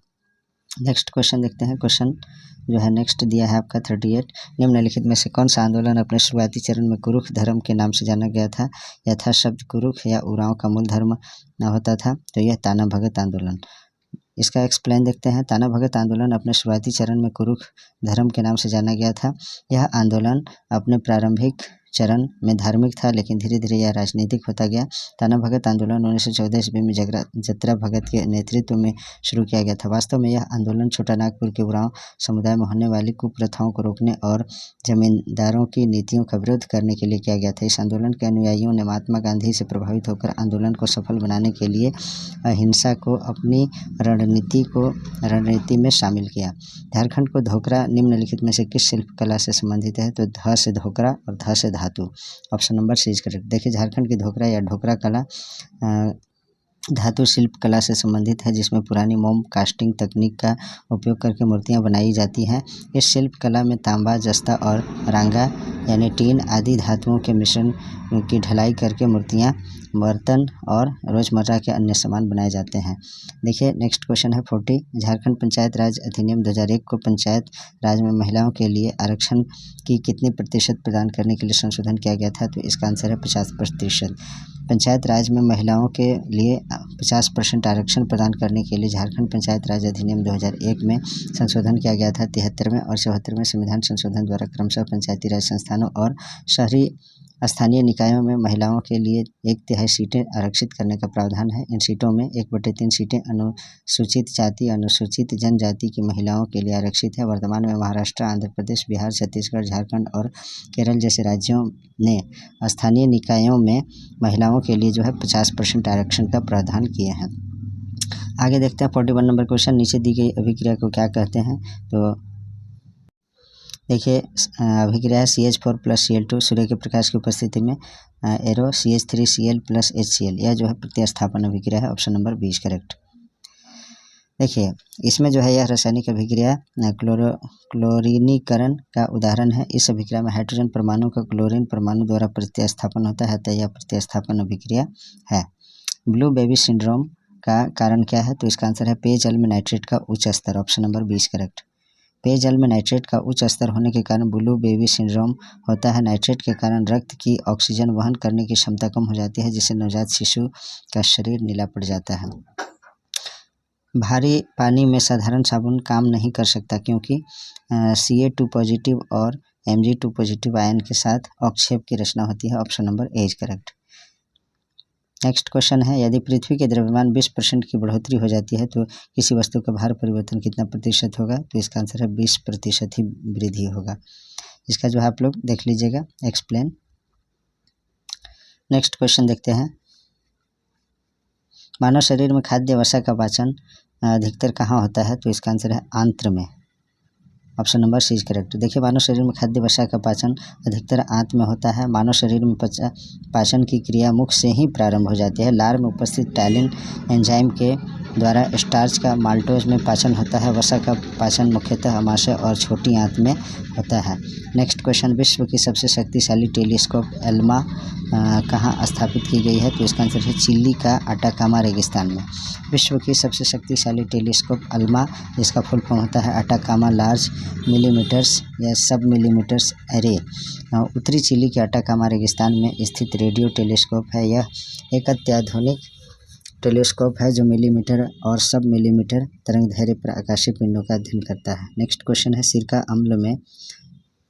नेक्स्ट क्वेश्चन देखते हैं, क्वेश्चन जो है नेक्स्ट दिया है आपका 38, निम्नलिखित में से कौन सा आंदोलन अपने शुरुआती चरण में कुरुख धर्म के नाम से जाना गया था? यथा शब्द कुरुख या उरांव का मूल धर्म न होता था? तो यह ताना भगत आंदोलन। इसका एक्सप्लेन देखते हैं, ताना भगत आंदोलन अपने शुरुआती चरण में कुरुख धर्म के नाम से जाना गया था। यह आंदोलन अपने प्रारंभिक चरण में धार्मिक था, लेकिन धीरे धीरे यह राजनीतिक होता गया। ताना भगत आंदोलन 1914 ईस्वी में जतरा भगत के नेतृत्व में शुरू किया गया था। वास्तव में यह आंदोलन छोटा नागपुर के उरांव समुदाय में होने वाली कुप्रथाओं को रोकने और जमींदारों की नीतियों का विरोध करने के लिए किया गया था। इस आंदोलन के अनुयायियों ने महात्मा गांधी से प्रभावित होकर आंदोलन को सफल बनाने के लिए अहिंसा को अपनी रणनीति में शामिल किया। झारखंड को धोकरा निम्नलिखित में से किस शिल्प कला से संबंधित है? तो ध से धोकरा और ध से धातु। Option number C is correct. देखिए झारखंड की धोकरा या ढोकरा कला धातु शिल्प कला से संबंधित है, जिसमें पुरानी मोम कास्टिंग तकनीक का उपयोग करके मूर्तियां बनाई जाती हैं। इस शिल्प कला में तांबा, जस्ता और रांगा यानी टीन आदि धातुओं के मिश्रण की ढलाई करके मूर्तियां, बर्तन और रोजमर्रा के अन्य सामान बनाए जाते हैं। देखिए नेक्स्ट क्वेश्चन है 40, झारखंड पंचायत राज अधिनियम 2001 को पंचायत राज में महिलाओं के लिए आरक्षण की कितनी प्रतिशत प्रदान करने के लिए संशोधन किया गया था? तो इसका आंसर है 50%। पंचायत राज में महिलाओं के लिए 50% आरक्षण प्रदान करने के लिए झारखंड पंचायत राज अधिनियम 2001 में संशोधन किया गया था। 73वें और 74वें संविधान संशोधन द्वारा क्रमशः पंचायती राज संस्थानों और शहरी स्थानीय निकायों में महिलाओं के लिए 1/3 सीटें आरक्षित करने का प्रावधान है। इन सीटों में 1/3 सीटें अनुसूचित जाति, अनुसूचित जनजाति की महिलाओं के लिए आरक्षित है। वर्तमान में महाराष्ट्र, आंध्र प्रदेश, बिहार, छत्तीसगढ़, झारखंड और केरल जैसे राज्यों ने स्थानीय निकायों में महिलाओं के लिए जो है 50% आरक्षण का प्रावधान किए हैं। आगे देखते हैं 41 नंबर क्वेश्चन, नीचे दी गई अभिक्रिया को क्या कहते हैं? तो देखिए अभिक्रिया है CH4 + Cl2 सूर्य के प्रकाश की उपस्थिति में एरो CH3Cl + HCl, यह जो है प्रतिस्थापन अभिक्रिया है। Option number 20 correct. देखिए इसमें जो है यह रासायनिक अभिक्रिया क्लोरीनीकरण का उदाहरण है। इस अभिक्रिया में हाइड्रोजन परमाणु का क्लोरीन परमाणु द्वारा प्रतिस्थापन होता है, अतः यह प्रतिस्थापन अभिक्रिया है। ब्लू बेबी सिंड्रोम का कारण क्या है? तो इसका आंसर है पेयजल में नाइट्रेट का उच्च स्तर। Option number 20 correct. पेयजल में नाइट्रेट का उच्च स्तर होने के कारण ब्लू बेबी सिंड्रोम होता है। नाइट्रेट के कारण रक्त की ऑक्सीजन वहन करने की क्षमता कम हो जाती है, जिससे नवजात शिशु का शरीर नीला पड़ जाता है। भारी पानी में साधारण साबुन काम नहीं कर सकता, क्योंकि Ca2+ और Mg2+ आयन के साथ अवक्षेप की रचना होती है। Option number A is correct. Next question है, यदि पृथ्वी के द्रव्यमान 20% की बढ़ोतरी हो जाती है तो किसी वस्तु का भार परिवर्तन कितना प्रतिशत होगा? तो इसका आंसर है 20% ही वृद्धि होगा। इसका जो है आप लोग देख लीजिएगा एक्सप्लेन। नेक्स्ट क्वेश्चन देखते हैं, मानव शरीर में खाद्य वसा का पाचन अधिकतर कहाँ होता है? तो इसका आंसर है आंत्र में। Option number C is correct. देखिए, मानव शरीर में खाद्य वसा का पाचन अधिकतर आंत में होता है। मानव शरीर में पाचन की क्रिया मुख से ही प्रारंभ हो जाती है। लार में उपस्थित टाइलिन एंजाइम के द्वारा स्टार्च का माल्टोज में पाचन होता है। वसा का पाचन मुख्यतः अमाशय और छोटी आंत में होता है। नेक्स्ट क्वेश्चन, विश्व की सबसे शक्तिशाली टेलीस्कोप एल्मा कहाँ स्थापित की गई है? तो इसका आंसर है चिली का अटाकामा रेगिस्तान में। विश्व की सबसे शक्तिशाली टेलीस्कोप अल्मा, जिसका फुल फॉर्म होता है अटाकामा लार्ज मिलीमीटर्स या सब मिलीमीटर्स एरे, उत्तरी चिली के अटाकामा रेगिस्तान में स्थित रेडियो टेलीस्कोप है। यह एक अत्याधुनिक टेलीस्कोप है जो मिलीमीटर और सब मिलीमीटर तरंगदैर्घ्य पर आकाशीय पिंडों का अध्ययन करता है। नेक्स्ट क्वेश्चन है, सिरका अम्ल में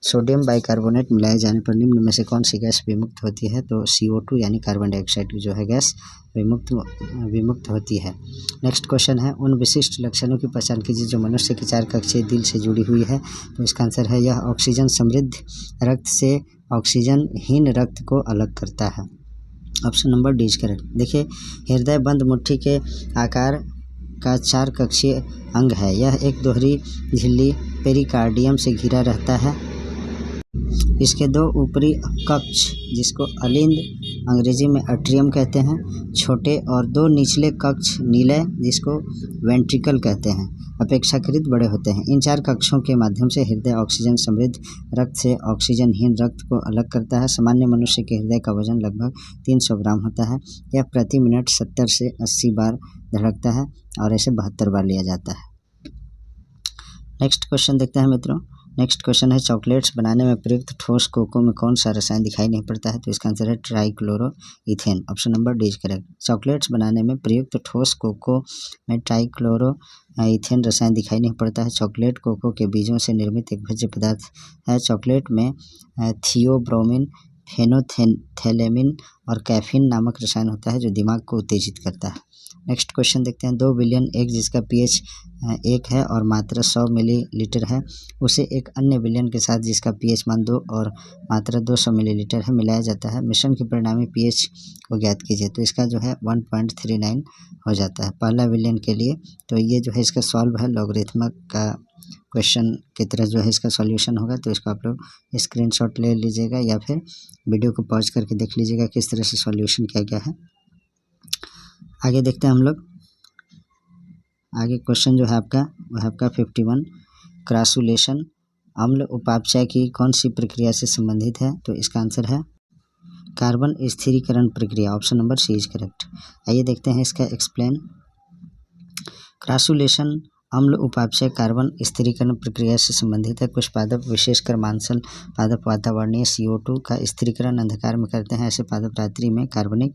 सोडियम बाइकार्बोनेट मिलाए जाने पर निम्न में से कौन सी गैस विमुक्त होती है? तो CO2 यानी कार्बन डाइऑक्साइड की जो है गैस विमुक्त होती है। नेक्स्ट क्वेश्चन है, उन विशिष्ट लक्षणों की पहचान कीजिए जो मनुष्य की 4 कक्षीय दिल से जुड़ी हुई है। तो इसका आंसर है यह ऑक्सीजन समृद्ध रक्त से ऑक्सीजनहीन रक्त को अलग करता है। Option number D is correct. देखिए, हृदय बंद मुट्ठी के आकार का 4 कक्षीय अंग है। यह एक दोहरी झिल्ली पेरिकार्डियम से घिरा रहता है। इसके 2 ऊपरी कक्ष, जिसको अलिंद अंग्रेजी में एट्रियम कहते हैं, छोटे और 2 निचले कक्ष नीलय, जिसको वेंट्रिकल कहते हैं, अपेक्षाकृत बड़े होते हैं। इन 4 कक्षों के माध्यम से हृदय ऑक्सीजन समृद्ध रक्त से ऑक्सीजनहीन रक्त को अलग करता है। सामान्य मनुष्य के हृदय का वजन लगभग 300 ग्राम होता है। यह प्रति मिनट 70 से 80 बार धड़कता है और इसे 72 बार लिया जाता है। नेक्स्ट क्वेश्चन देखते हैं मित्रों। नेक्स्ट क्वेश्चन है, चॉकलेट्स बनाने में प्रयुक्त ठोस कोको में कौन सा रसायन दिखाई नहीं पड़ता है? तो इसका आंसर है trichloroethane. Option number D is correct. Chocolates बनाने में प्रयुक्त ठोस कोको में ट्राइक्लोरोइथेन रसायन दिखाई नहीं पड़ता है। चॉकलेट कोको के बीजों से निर्मित एक भोज्य पदार्थ है। चॉकलेट में थियोब्रोमिन, फेनोथैलेमिन और कैफीन नामक रसायन होता है जो दिमाग को उत्तेजित करता है। नेक्स्ट क्वेश्चन देखते हैं, 2 बिलियन एग जिसका pH 1 है और मात्रा 100 मिलीलीटर है, उसे एक अन्य बिलियन के साथ जिसका pH मान 2 और मात्रा 200 मिलीलीटर है मिलाया जाता है। मिश्रण के परिणामी pH को ज्ञात कीजिए। तो इसका जो है 1.39 हो जाता है पहला बिलियन के लिए। तो ये जो है इसका सॉल्व है, लॉगरिथमिक का क्वेश्चन की तरह जो है इसका सॉल्यूशन होगा। तो इसको आप लोग स्क्रीनशॉट ले लीजिएगा या फिर वीडियो को पॉज करके देख लीजिएगा किस तरह से सॉल्यूशन किया गया है। आगे देखते हैं हम लोग। आगे क्वेश्चन जो है आपका वो है आपका 51, क्रासुलेशन अम्ल उपापचय की कौन सी प्रक्रिया से संबंधित है? तो इसका आंसर है कार्बन स्थिरीकरण प्रक्रिया। Option number C is correct. आइए देखते हैं इसका एक्सप्लेन। क्रासुलेशन अम्ल उपापचय कार्बन स्थिरीकरण प्रक्रिया से संबंधित है। कुछ पादप, विशेषकर मांसल पादप, वातावरणीय CO2 का स्थिरीकरण अंधकार में करते हैं। ऐसे पादप रात्रि में कार्बनिक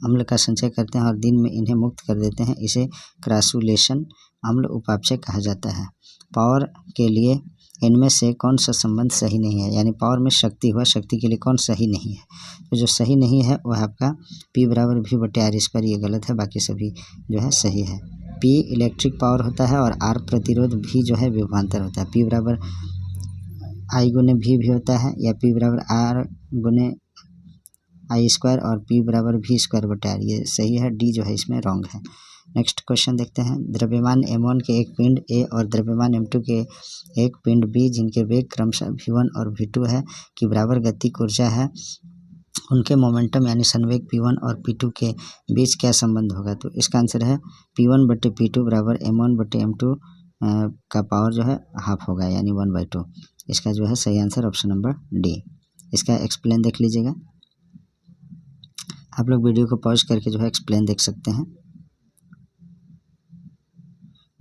अम्ल का संचय करते हैं और दिन में इन्हें मुक्त कर देते हैं। इसे क्रासुलेशन अम्ल उपापचय कहा जाता है। पावर के लिए इनमें से कौन सा संबंध सही नहीं है? यानी पावर में शक्ति हुआ, शक्ति के लिए कौन सही नहीं है? तो जो सही नहीं है वह आपका P = V/R। इस पर ये गलत है, बाकी सभी जो है सही है। P इलेक्ट्रिक पावर होता है और R प्रतिरोध, V जो है विभवांतर होता है। P = I × V भी होता है या P = R × I² और P = V²/R। ये सही है, D जो है इसमें रॉन्ग है। नेक्स्ट क्वेश्चन देखते हैं। द्रव्यमान M1 के एक पिंड A और द्रव्यमान M2 के एक पिंड B, जिनके वेग क्रमशः V1 और V2 है, की बराबर गतिक ऊर्जा है, उनके मोमेंटम यानी संवेग P1 और P2 के बीच क्या संबंध होगा? तो इसका आंसर है P1/P2 = M1/M2 का पावर जो है हाफ होगा, यानी 1/2। इसका जो है सही आंसर ऑप्शन नंबर डी। इसका एक्सप्लेन देख लीजिएगा। आप लोग वीडियो को पॉज करके जो है एक्सप्लेन देख सकते हैं।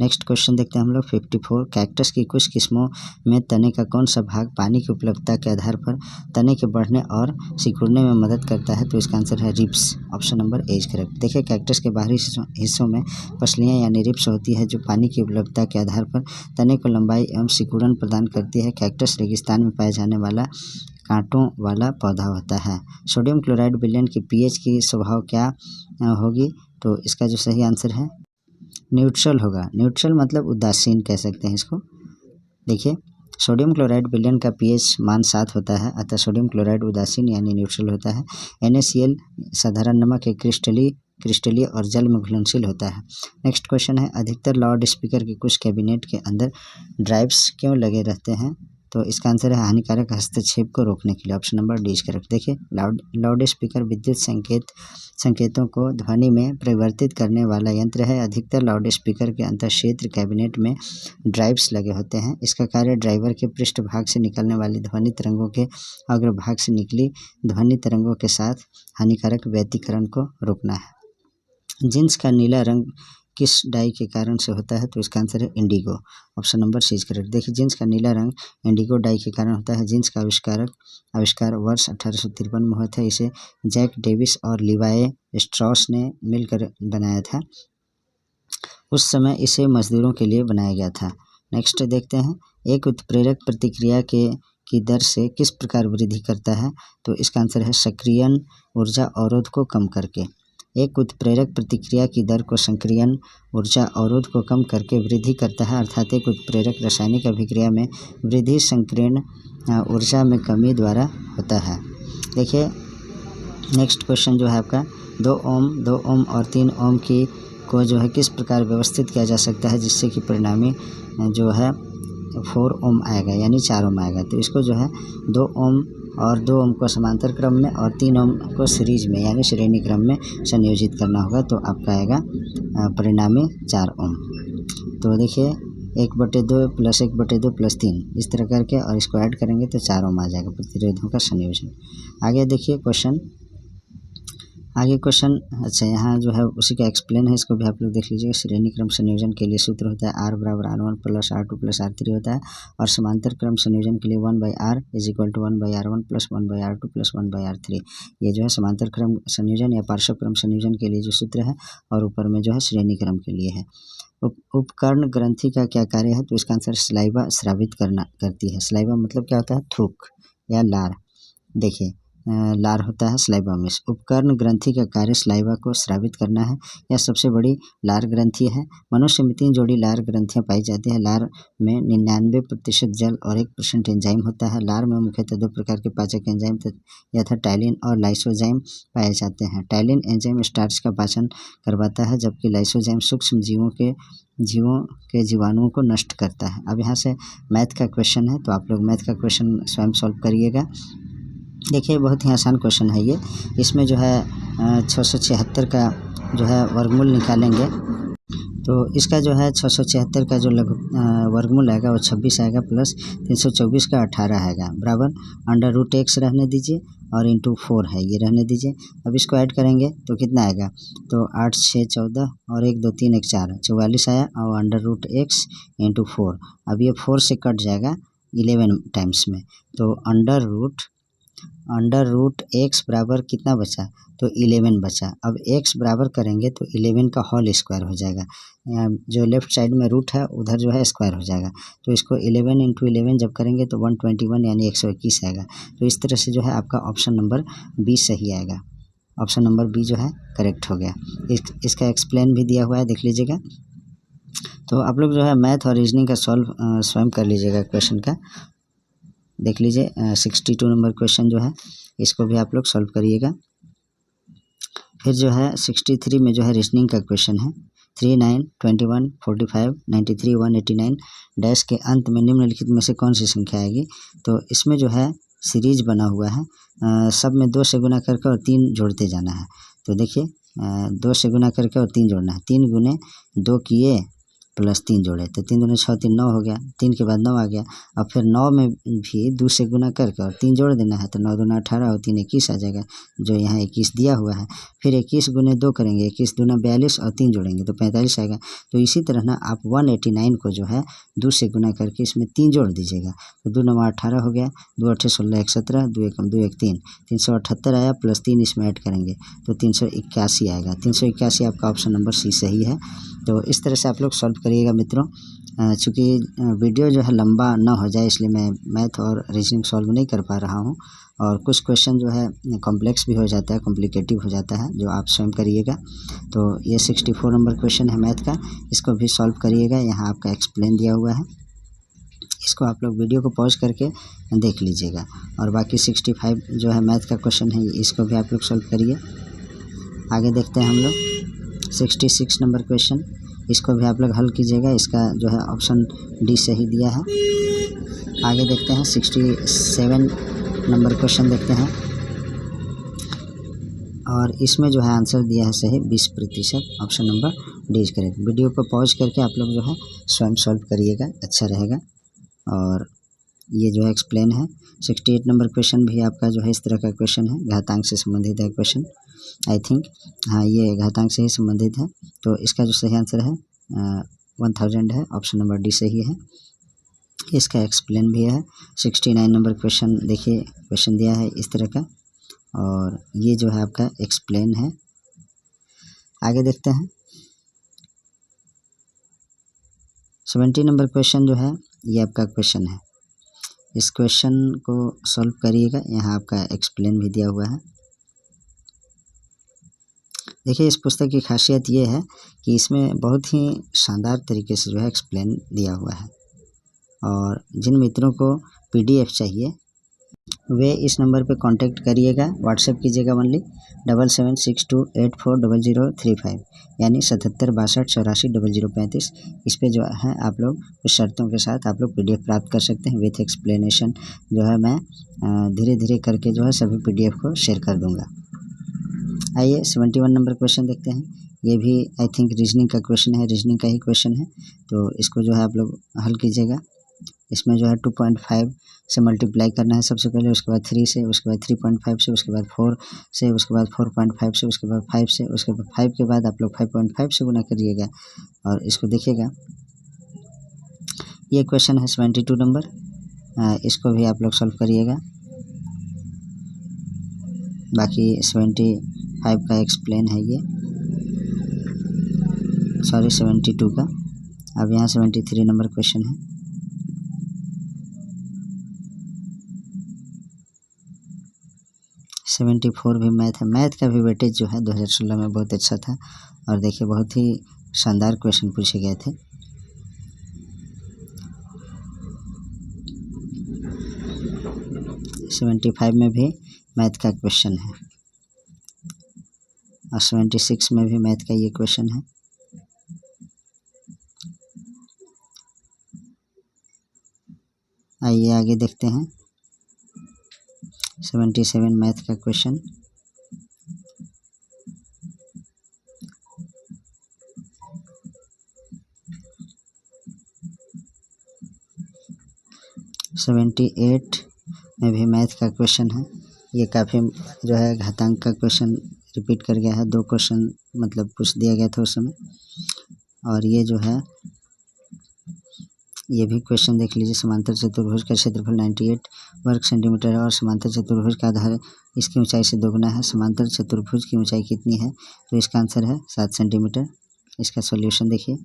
नेक्स्ट क्वेश्चन देखते हैं हम लोग 54। कैक्टस की कुछ किस्मों में तने का कौन सा भाग पानी की उपलब्धता के आधार पर तने के बढ़ने और सिकुड़ने में मदद करता है? तो इसका आंसर है ribs. Option number A is correct. देखिए कैक्टस के बाहरी हिस्सों में पसलियाँ यानी रिब्स होती है जो पानी की उपलब्धता के आधार पर तने को लंबाई एवं सिकुड़न प्रदान करती है। कैक्टस रेगिस्तान में पाया जाने वाला कांटों वाला पौधा होता है। सोडियम क्लोराइड विलयन की पीएच की स्वभाव क्या होगी? तो इसका जो सही आंसर है न्यूट्रल होगा। न्यूट्रल मतलब उदासीन कह सकते हैं इसको। देखिए सोडियम क्लोराइड विलयन का पीएच मान 7 होता है, अतः सोडियम क्लोराइड उदासीन यानी न्यूट्रल होता है। NaCl साधारण नमक एक क्रिस्टलीय और जल में घुलनशील होता है। नेक्स्ट क्वेश्चन है अधिकतर लाउड स्पीकर के कुछ कैबिनेट के अंदर ड्राइव्स क्यों लगे रहते हैं? तो इसका आंसर है हानिकारक हस्तक्षेप को रोकने के लिए। Option number D is correct. देखिए लाउड स्पीकर विद्युत संकेतों को ध्वनि में परिवर्तित करने वाला यंत्र है। अधिकतर लाउड स्पीकर के अंतःक्षेत्र कैबिनेट में ड्राइव्स लगे होते हैं। इसका कार्य ड्राइवर के पृष्ठभाग से निकलने वाली ध्वनि तरंगों के अग्रभाग से निकली ध्वनि तरंगों के साथ हानिकारक व्यतिकरण को रोकना है। जींस का नीला रंग किस डाई के कारण से होता है? तो इसका आंसर है indigo. Option number C is correct. देखिए जींस का नीला रंग इंडिगो डाई के कारण होता है। जींस का आविष्कार वर्ष 1853 में हुआ था। इसे जैक डेविस और लिवाए स्ट्रॉस ने मिलकर बनाया था। उस समय इसे मजदूरों के लिए बनाया गया था। नेक्स्ट देखते हैं एक उत्प्रेरक प्रतिक्रिया की दर से किस प्रकार वृद्धि करता है? तो इसका आंसर है सक्रियण ऊर्जा अवरोध को कम करके। एक उत्प्रेरक प्रतिक्रिया की दर को सक्रियण ऊर्जा अवरोध को कम करके वृद्धि करता है, अर्थात एक उत्प्रेरक रासायनिक अभिक्रिया में वृद्धि सक्रियण ऊर्जा में कमी द्वारा होता है। देखिए नेक्स्ट क्वेश्चन जो है आपका 2 ओम और 3 ओम को जो है किस प्रकार व्यवस्थित किया जा सकता है जिससे कि परिणामी जो है 4 ओम आएगा यानी 4 ओम आएगा। तो इसको जो है 2 ओम और 2 ओम को समांतर क्रम में और 3 ओम को सीरीज में यानी श्रेणी क्रम में संयोजित करना होगा, तो आपका आएगा परिणामी 4 ओम। तो देखिए 1/2 + 1/2 + 3 इस तरह करके और इसको ऐड करेंगे तो 4 ओम आ जाएगा प्रतिरोधों का संयोजन। आगे देखिए क्वेश्चन अच्छा यहाँ जो है उसी का एक्सप्लेन है, इसको भी आप लोग देख लीजिएगा। श्रेणी क्रम संयोजन के लिए सूत्र होता है R = R1 + R2 + R3 होता है, और समांतर क्रम संयोजन के लिए 1/R = 1/R1 + 1/R2 + 1/R3। ये जो है समांतर क्रम संयोजन या पार्श्व क्रम संयोजन के लिए जो सूत्र है, और ऊपर में जो है श्रेणी क्रम के लिए है। उपकर्ण ग्रंथि का क्या कार्य है? तो इसका आंसर सलाइवा स्रावित करती है। सलाइवा मतलब क्या होता है? थूक या लार। देखिए लार होता है सलाइवा में। उपकर्ण ग्रंथि का कार्य सलाइवा को स्रावित करना है। यह सबसे बड़ी लार ग्रंथि है। मनुष्य में 3 जोड़ी लार ग्रंथियां पाई जाती है। लार में 99% जल और 1% एंजाइम होता है। लार में मुख्यतः 2 प्रकार के पाचक एंजाइम यथा टाइलिन और लाइसोजाइम पाए जाते हैं। टाइलिन एंजाइम स्टार्च का पाचन करवाता है, जबकि लाइसोजाइम सूक्ष्म जीवों के जीवाणुओं को नष्ट करता है। अब यहाँ से मैथ का क्वेश्चन है, तो आप लोग मैथ का क्वेश्चन स्वयं सॉल्व करिएगा। देखिए बहुत ही आसान क्वेश्चन है ये। इसमें जो है 676 का जो है वर्गमूल निकालेंगे, तो इसका जो है 676 का जो वर्गमूल आएगा वो 26 आएगा, प्लस 324 का 18 आएगा, बराबर √x रहने दीजिए और इंटू 4 है ये रहने दीजिए। अब इसको ऐड करेंगे तो कितना आएगा? तो 8 6 14 और 1 2 3 1 4 44 आया, और √x इंटू 4। अब ये 4 से कट जाएगा 11 टाइम्स में, तो √x बराबर कितना बचा? तो 11 बचा। अब x बराबर करेंगे तो 11 का होल स्क्वायर हो जाएगा। जो लेफ्ट साइड में रूट है उधर जो है स्क्वायर हो जाएगा, तो इसको 11 × 11 जब करेंगे तो 121 यानी 121 आएगा। तो इस तरह से जो है आपका ऑप्शन नंबर बी सही आएगा। ऑप्शन नंबर बी जो है करेक्ट हो गया। इसका एक्सप्लेन भी दिया हुआ है, देख लीजिएगा। तो आप लोग जो है मैथ और रीजनिंग का सॉल्व स्वयं कर लीजिएगा क्वेश्चन का। देख लीजिए 62 नंबर क्वेश्चन जो है इसको भी आप लोग सॉल्व करिएगा। फिर जो है 63 में जो है रीजनिंग का क्वेश्चन है 3 9 21 45 93 189 डैश के अंत में निम्नलिखित में से कौन सी संख्या आएगी? तो इसमें जो है सीरीज बना हुआ है, सब में 2 से गुना करके और 3 जोड़ते जाना है। तो देखिए 2 से गुना करके और 3 जोड़ना है। 3 × 2 किए प्लस 3 जोड़े तो 3 दूनी 6 3 9 हो गया, 3 के बाद 9 आ गया। अब फिर 9 में भी 2 से गुना करके और 3 जोड़ देना है तो 9 दूना 18 और 3 21 आ जाएगा, जो यहाँ 21 दिया हुआ है। फिर 21 गुने 2 करेंगे, 21 दूना 42 और 3 जोड़ेंगे तो 45 आएगा। तो इसी तरह ना आप 189 को जो है 2 से गुना करके इसमें 3 जोड़ दीजिएगा तो 2 9 18 हो गया, 2 8 16 1 17, 2 1 2 1 3, 378 आया, प्लस 3 इसमें ऐड करेंगे तो 381 आएगा। 381 आपका ऑप्शन नंबर सी सही है। तो इस तरह से आप लोग सॉल्व करिएगा मित्रों। चूँकि वीडियो जो है लंबा ना हो जाए इसलिए मैं मैथ और रीजनिंग सॉल्व नहीं कर पा रहा हूँ, और कुछ क्वेश्चन जो है कॉम्प्लेक्स भी हो जाता है, कॉम्प्लिकेटिव हो जाता है, जो आप स्वयं करिएगा। तो ये 64 नंबर क्वेश्चन है मैथ का, इसको भी सॉल्व करिएगा। यहाँ आपका एक्सप्लेन दिया हुआ है, इसको आप लोग वीडियो को पॉज करके देख लीजिएगा। और बाकी 65 जो है मैथ का क्वेश्चन है इसको भी आप लोग सॉल्व करिए। आगे देखते हैं हम लोग 66 नंबर क्वेश्चन, इसको भी आप लोग हल कीजिएगा। इसका जो है ऑप्शन डी सही दिया है। आगे देखते हैं 67 नंबर क्वेश्चन देखते हैं, और इसमें जो है आंसर दिया है सही 20%, option number D is correct. Video को पॉज करके आप लोग जो है स्वयं सॉल्व करिएगा, अच्छा रहेगा। और ये जो है एक्सप्लेन है। 68 नंबर क्वेश्चन भी आपका जो है इस तरह का क्वेश्चन है, घातांक से संबंधित है क्वेश्चन, आई थिंक हाँ ये घातांक से ही संबंधित है। तो इसका जो सही आंसर है 1000 है, ऑप्शन नंबर डी सही है। इसका एक्सप्लेन भी है। 69 नंबर क्वेश्चन देखिए, क्वेश्चन दिया है इस तरह का, और ये जो है आपका एक्सप्लेन है। आगे देखते हैं 70 नंबर क्वेश्चन जो है ये आपका क्वेश्चन है, इस क्वेश्चन को सॉल्व करिएगा। यहाँ आपका एक्सप्लेन भी दिया हुआ है। देखिए इस पुस्तक की खासियत ये है कि इसमें बहुत ही शानदार तरीके से जो है एक्सप्लेन दिया हुआ है। और जिन मित्रों को PDF चाहिए वे इस नंबर पे कांटेक्ट करिएगा, व्हाट्सएप कीजिएगा ओनली 7762840035, यानी 7762840035। इस पे जो है आप लोग कुछ शर्तों के साथ आप लोग PDF प्राप्त कर सकते हैं विथ एक्सप्लेनेशन। जो है मैं धीरे धीरे करके जो है सभी PDF को शेयर कर दूँगा। आइए 71 नंबर क्वेश्चन देखते हैं। ये भी आई थिंक रीजनिंग का क्वेश्चन है, रीजनिंग का ही क्वेश्चन है। तो इसको जो है आप लोग हल कीजिएगा। इसमें जो है 2.5 से मल्टीप्लाई करना है सबसे पहले, उसके बाद 3 से, उसके बाद 3.5 से, उसके बाद 4 से, उसके बाद 4.5 से, उसके बाद 5 से, उसके बाद 5 के बाद आप लोग 5.5 से गुना करिएगा। और इसको देखिएगा, ये क्वेश्चन है 72 नंबर, इसको भी आप लोग सॉल्व करिएगा। बाकी 75 का एक्सप्लेन है ये, सॉरी 72 का। अब यहाँ 73 नंबर क्वेश्चन है। सेवेंटी 74 भी मैथ है। मैथ का भी वेटेज जो है 2016 में बहुत अच्छा था, और देखिए बहुत ही शानदार क्वेश्चन पूछे गए थे। सेवेंटी 75 में भी मैथ का क्वेश्चन है, और 76 में भी मैथ का ये क्वेश्चन है। आइए आगे देखते हैं 77 मैथ का क्वेश्चन। सेवेंटी 78 में भी मैथ का क्वेश्चन है। ये काफ़ी जो है घातांक का क्वेश्चन रिपीट कर गया है, 2 क्वेश्चन मतलब पूछ दिया गया था उस समय। और ये जो है ये भी क्वेश्चन देख लीजिए। समांतर चतुर्भुज का क्षेत्रफल 98 वर्ग सेंटीमीटर है, और समांतर चतुर्भुज का आधार इसकी ऊंचाई से दोगुना है। समांतर चतुर्भुज की ऊंचाई कितनी है? तो इसका आंसर है 7 सेंटीमीटर। इसका सॉल्यूशन देखिए,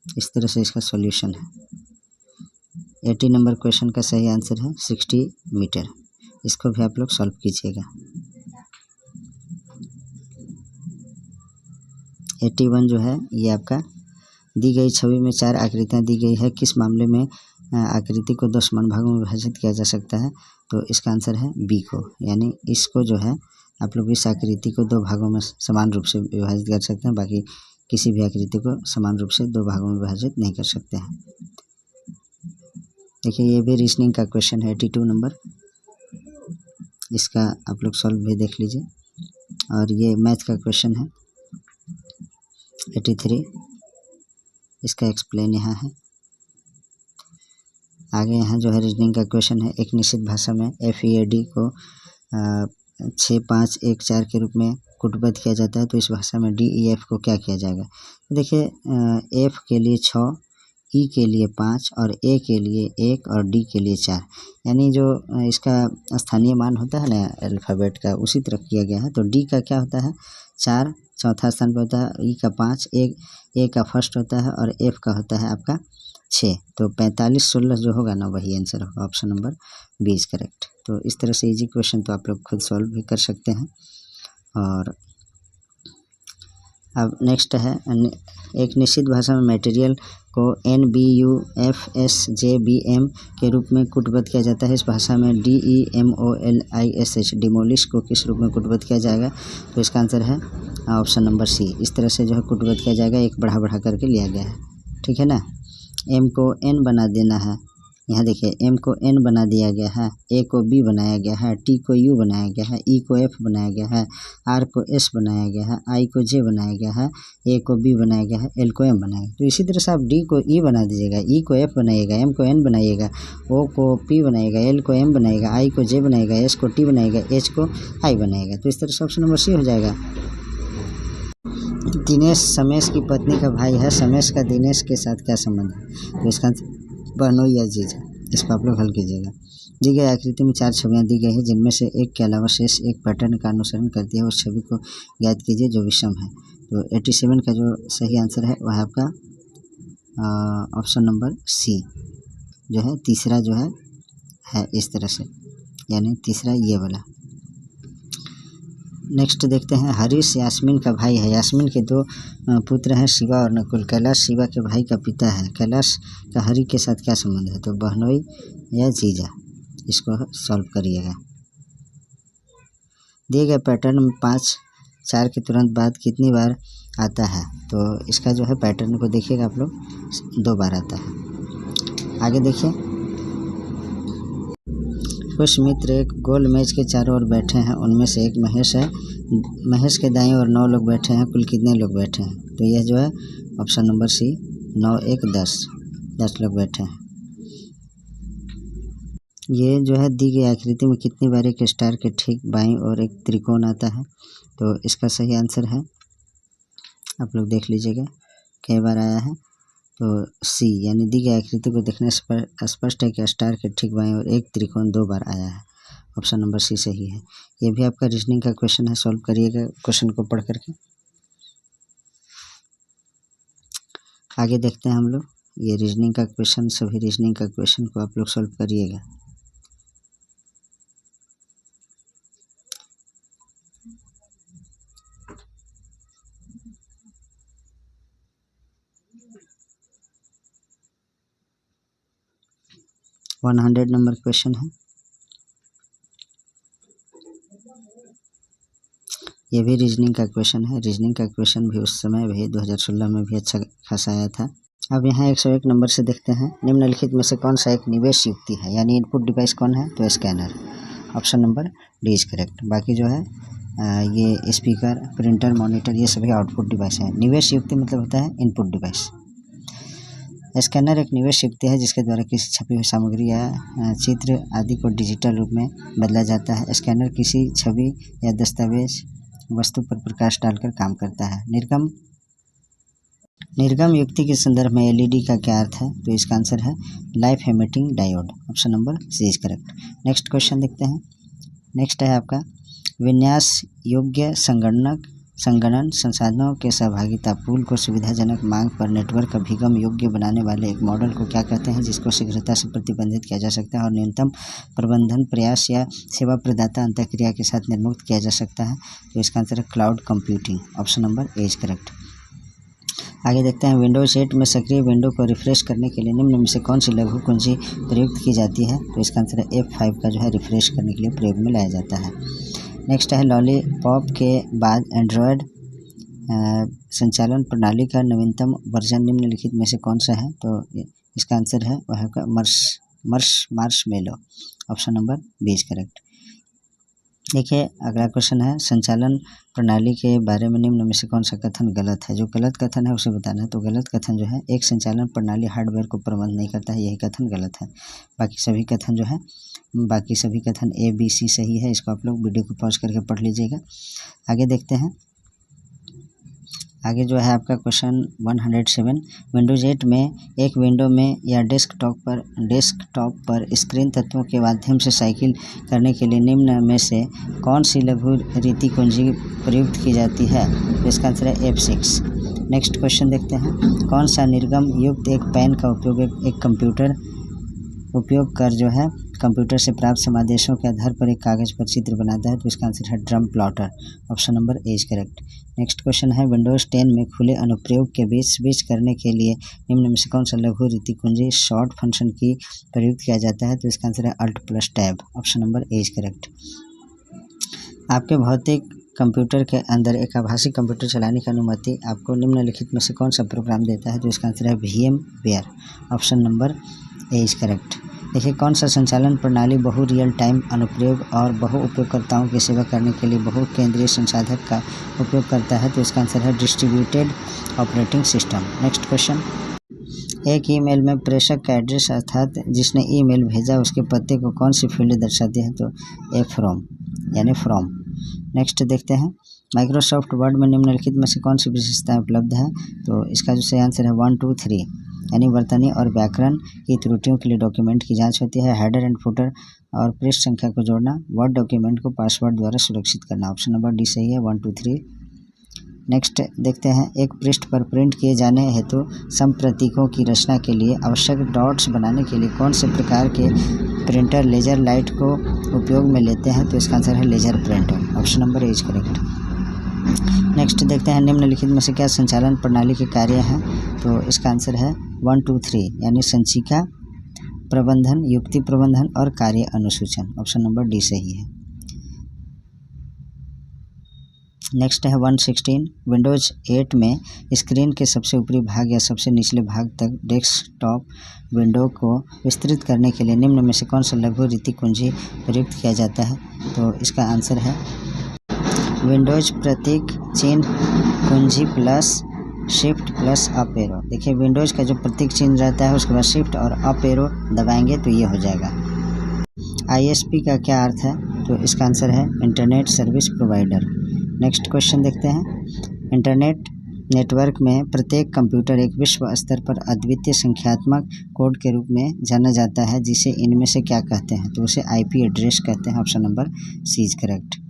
इस तरह से इसका सॉल्यूशन है। 80 नंबर क्वेश्चन का सही आंसर है 60 मीटर। इसको भी आप लोग सॉल्व कीजिएगा। 81 जो है ये आपका दी गई छवि में 4 आकृतियाँ दी गई है, किस मामले में आकृति को 2 समान भागों में विभाजित किया जा सकता है? तो इसका आंसर है बी को, यानी इसको जो है आप लोग इस आकृति को 2 भागों में समान रूप से विभाजित कर सकते हैं, बाकी किसी भी आकृति को समान रूप से 2 भागों में विभाजित नहीं कर सकते हैं। देखिए ये भी रीजनिंग का क्वेश्चन है 82 नंबर, इसका आप लोग सॉल्व भी देख लीजिए। और ये मैथ का क्वेश्चन है। 83 इसका एक्सप्लेन यहाँ है। आगे यहाँ जो है रीजनिंग का क्वेश्चन है, एक निश्चित भाषा में FEAD को 6514 के रूप में कूटबद्ध किया जाता है, तो इस भाषा में DEF को क्या किया जाएगा। तो देखिए F के लिए 6, E के लिए 5 और A के लिए 1 और D के लिए 4, यानी जो इसका स्थानीय मान होता है ना अल्फ़ाबेट का, उसी तरह किया गया है। तो D का क्या होता है 4, चौथा स्थान पर होता है, E का 5, A का फर्स्ट होता है और F का होता है आपका 6। तो 45 16 जो होगा ना वही आंसर होगा, option number B is correct. तो इस तरह से इजी क्वेश्चन तो आप लोग खुद सॉल्व भी कर सकते हैं। और अब नेक्स्ट है, एक निश्चित भाषा में मटेरियल को NBUFSJBM के रूप में कूटबद्ध किया जाता है। इस भाषा में DEMOLISH डिमोलिश को किस रूप में कूटबद्ध किया जाएगा। तो इसका आंसर है ऑप्शन नंबर सी। इस तरह से जो है कूटबद्ध किया जाएगा, एक बढ़ा करके लिया गया है, ठीक है ना। M को N बना देना है, यहाँ देखिए M को N बना दिया गया है, A को B बनाया गया है, T को U बनाया गया है, E को F बनाया गया है, R को S बनाया गया है, I को J बनाया गया है, A को B बनाया गया है, L को M बनाया गया। तो इसी तरह से आप D को E बना दीजिएगा, E को F बनाइएगा, M को N बनाइएगा, O को P बनाइएगा, L को M बनाएगा, I को J बनाएगा, S को T बनाएगा, H को I बनाएगा। तो इस तरह से ऑप्शन नंबर सी हो जाएगा। दिनेश समेश की पत्नी का भाई है, समेश का दिनेश के साथ क्या संबंध है। तो इसका बहनोई या जीजा, इसको आप लोग हल कीजिएगा। दी गई आकृति में 4 छवियां दी गई है, जिनमें से एक के अलावा शेष एक पैटर्न का अनुसरण करती है। उस छवि को ज्ञात कीजिए जो विषम है। तो 87 का जो सही आंसर है वह आपका ऑप्शन नंबर सी जो है, तीसरा जो है इस तरह से, यानी तीसरा ये वाला। नेक्स्ट देखते हैं, हरीश यास्मीन का भाई है। यास्मीन के 2 पुत्र हैं, शिवा और नकुल। कैलाश शिवा के भाई का पिता है। कैलाश का हरि के साथ क्या संबंध है। तो बहनोई या जीजा, इसको सॉल्व करिएगा। दिए गए पैटर्न में 5 4 के तुरंत बाद कितनी बार आता है। तो इसका जो है पैटर्न को देखिएगा आप लोग, 2 बार आता है। आगे देखिए, कुछ मित्र एक गोल मेज के चारों ओर बैठे हैं, उनमें से एक महेश है। महेश के दाईं ओर 9 लोग बैठे हैं, कुल कितने लोग बैठे हैं। तो यह जो है ऑप्शन नंबर सी, 9 1 10 लोग बैठे हैं। ये जो है दी गई आकृति में कितनी बार एक स्टार के ठीक बाईं ओर एक त्रिकोण आता है। तो इसका सही आंसर है, आप लोग देख लीजिएगा कई बार आया है। तो सी, यानी दी गई आकृति को देखने से स्पष्ट है कि स्टार के ठीक बाईं ओर एक त्रिकोण 2 बार आया है। ऑप्शन नंबर सी सही है। ये भी आपका रीजनिंग का क्वेश्चन है, सॉल्व करिएगा क्वेश्चन को पढ़ करके। आगे देखते हैं हम लोग, ये रीजनिंग का क्वेश्चन, सभी रीजनिंग का क्वेश्चन को आप लोग सॉल्व करिएगा। वन 100 नंबर क्वेश्चन है। ये भी रीजनिंग का क्वेश्चन है। रीजनिंग का क्वेश्चन भी उस समय भी 2016 में भी अच्छा खासा आया था। अब यहाँ 101 नंबर से देखते हैं, निम्नलिखित में से कौन सा एक निवेश युक्ति है, यानी इनपुट डिवाइस कौन है। तो scanner, option number D is correct. बाकी जो है ये स्पीकर, प्रिंटर, मॉनिटर, ये सभी आउटपुट डिवाइस हैं। निवेश युक्ति मतलब होता है इनपुट डिवाइस। स्कैनर एक निवेश युक्ति है जिसके द्वारा किसी छपी हुई सामग्री या चित्र आदि को डिजिटल रूप में बदला जाता है। स्कैनर किसी छवि या दस्तावेज वस्तु पर प्रकाश डालकर काम करता है। निर्गम युक्ति के संदर्भ में एलईडी का क्या अर्थ है। तो इसका आंसर है light emitting diode, option number C is correct. Next question देखते हैं। नेक्स्ट है आपका, विन्यास योग्य संगणन संसाधनों के सहभागिता पूल को सुविधाजनक मांग पर नेटवर्क अभिगम योग्य बनाने वाले एक मॉडल को क्या कहते हैं, जिसको शीघ्रता से प्रतिबंधित किया जा सकता है और न्यूनतम प्रबंधन प्रयास या सेवा प्रदाता अंतःक्रिया के साथ निर्मुक्त किया जा सकता है। तो इसका आंसर है cloud computing, option number A is correct. आगे देखते हैं, विंडोज 8 में सक्रिय विंडो को रिफ्रेश करने के लिए निम्न में से कौन सी लघु कुंजी प्रयुक्त की जाती है। तो इसका आंसर है F5 का जो है रिफ्रेश करने के लिए प्रयोग में लाया जाता है। नेक्स्ट है, लॉलीपॉप के बाद एंड्रॉयड संचालन प्रणाली का नवीनतम वर्जन निम्नलिखित में से कौन सा है। तो इसका आंसर है वह marshmallow, option number B is correct. देखिए अगला क्वेश्चन है, संचालन प्रणाली के बारे में निम्न में से कौन सा कथन गलत है। जो गलत कथन है उसे बताना है। तो गलत कथन जो है, एक संचालन प्रणाली हार्डवेयर को प्रबंध नहीं करता है, यही कथन गलत है। बाकी सभी कथन जो है, बाकी सभी कथन ए बी सी सही है। इसको आप लोग वीडियो को पॉज करके पढ़ लीजिएगा। आगे देखते हैं। आगे जो है आपका क्वेश्चन 107, विंडोज 8 में एक विंडो में या डेस्कटॉप पर स्क्रीन तत्वों के माध्यम से साइकिल करने के लिए निम्न में से कौन सी लघु रीति कुंजी प्रयुक्त की जाती है। तो इसका आंसर है F6। नेक्स्ट क्वेश्चन देखते हैं, कौन सा निर्गम युक्त एक पेन का उपयोग एक कंप्यूटर उपयोग कर जो है कंप्यूटर से प्राप्त समादेशों के आधार पर एक कागज पर चित्र बनाता है। तो इसका आंसर है drum plotter. Option number A is correct. Next question है, विंडोज 10 में खुले अनुप्रयोग के बीच स्विच करने के लिए निम्न में से कौन सा लघु रीति कुंजी शॉर्ट फंक्शन की प्रयुक्त किया जाता है। तो इसका आंसर है Alt+Tab। Option number A is correct. आपके भौतिक कंप्यूटर के अंदर एक आभासी कंप्यूटर चलाने की अनुमति आपको निम्नलिखित में से कौन सा प्रोग्राम देता है। तो इसका आंसर है VMware। Option number A is correct. देखिए, कौन सा संचालन प्रणाली बहु रियल टाइम अनुप्रयोग और बहु उपयोगकर्ताओं की सेवा करने के लिए बहु केंद्रीय संसाधक का उपयोग करता है। तो इसका आंसर है distributed operating system. Next question, एक ईमेल में प्रेषक का एड्रेस अर्थात जिसने ईमेल भेजा उसके पते को कौन सी फील्ड दर्शाती है। तो फ्रॉम यानी फ्रॉम। नेक्स्ट देखते हैं, माइक्रोसॉफ्ट वर्ड में निम्नलिखित में से कौन सी विशेषताएं उपलब्ध है। तो इसका जो सही आंसर है 1 2 3 यानी वर्तनी और व्याकरण की त्रुटियों के लिए डॉक्यूमेंट की जांच होती है। हेडर एंड फुटर और पृष्ठ संख्या को जोड़ना, वर्ड डॉक्यूमेंट को पासवर्ड द्वारा सुरक्षित करना। ऑप्शन नंबर डी सही है, 1 2 3। नेक्स्ट देखते हैं, एक पृष्ठ पर प्रिंट किए जाने हेतु संप्रतीकों की रचना के लिए आवश्यक डॉट्स बनाने के लिए कौन से प्रकार के प्रिंटर लेजर लाइट को उपयोग में लेते हैं। तो इसका आंसर है laser printer. Option number A is correct. Next देखते हैं, निम्नलिखित में से क्या संचालन प्रणाली के कार्य हैं। तो इसका आंसर है 1 2 3 यानी संचिका प्रबंधन, युक्ति प्रबंधन और कार्य अनुसूचन। ऑप्शन नंबर डी सही है। नेक्स्ट है 116, विंडोज 8 में स्क्रीन के सबसे ऊपरी भाग या सबसे निचले भाग तक डेस्कटॉप विंडो को विस्तृत करने के लिए निम्न में से कौन सा लघु रीति कुंजी प्रयुक्त किया जाता है। तो इसका आंसर है विंडोज प्रतीक चिन्ह कुंजी plus shift plus up arrow. देखिए, विंडोज का जो प्रतीक चिन्ह रहता है उसके बाद शिफ्ट और अप एरो दबाएंगे तो ये हो जाएगा। ISP का क्या अर्थ है। तो इसका आंसर है internet service provider. Next question देखते हैं, इंटरनेट नेटवर्क में प्रत्येक कंप्यूटर एक विश्व स्तर पर अद्वितीय संख्यात्मक कोड के रूप में जाना जाता है, जिसे इनमें से क्या कहते हैं। तो उसे IP एड्रेस कहते हैं। Option number C is correct.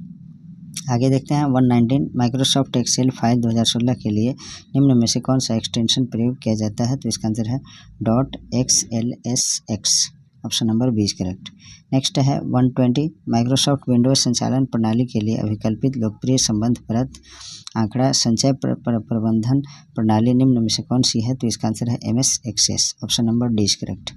आगे देखते हैं 119, माइक्रोसॉफ्ट एक्सेल फाइल 2016 के लिए निम्न में से कौन सा एक्सटेंशन प्रयोग किया जाता है। तो इसका आंसर है .xlsx। Option number B is correct. Next है 120, माइक्रोसॉफ्ट विंडोज संचालन प्रणाली के लिए अभिकल्पित लोकप्रिय संबंध परत आंकड़ा संचय प्रबंधन प्रणाली निम्न में से कौन सी है। तो इसका आंसर है MS access. Option number D is correct.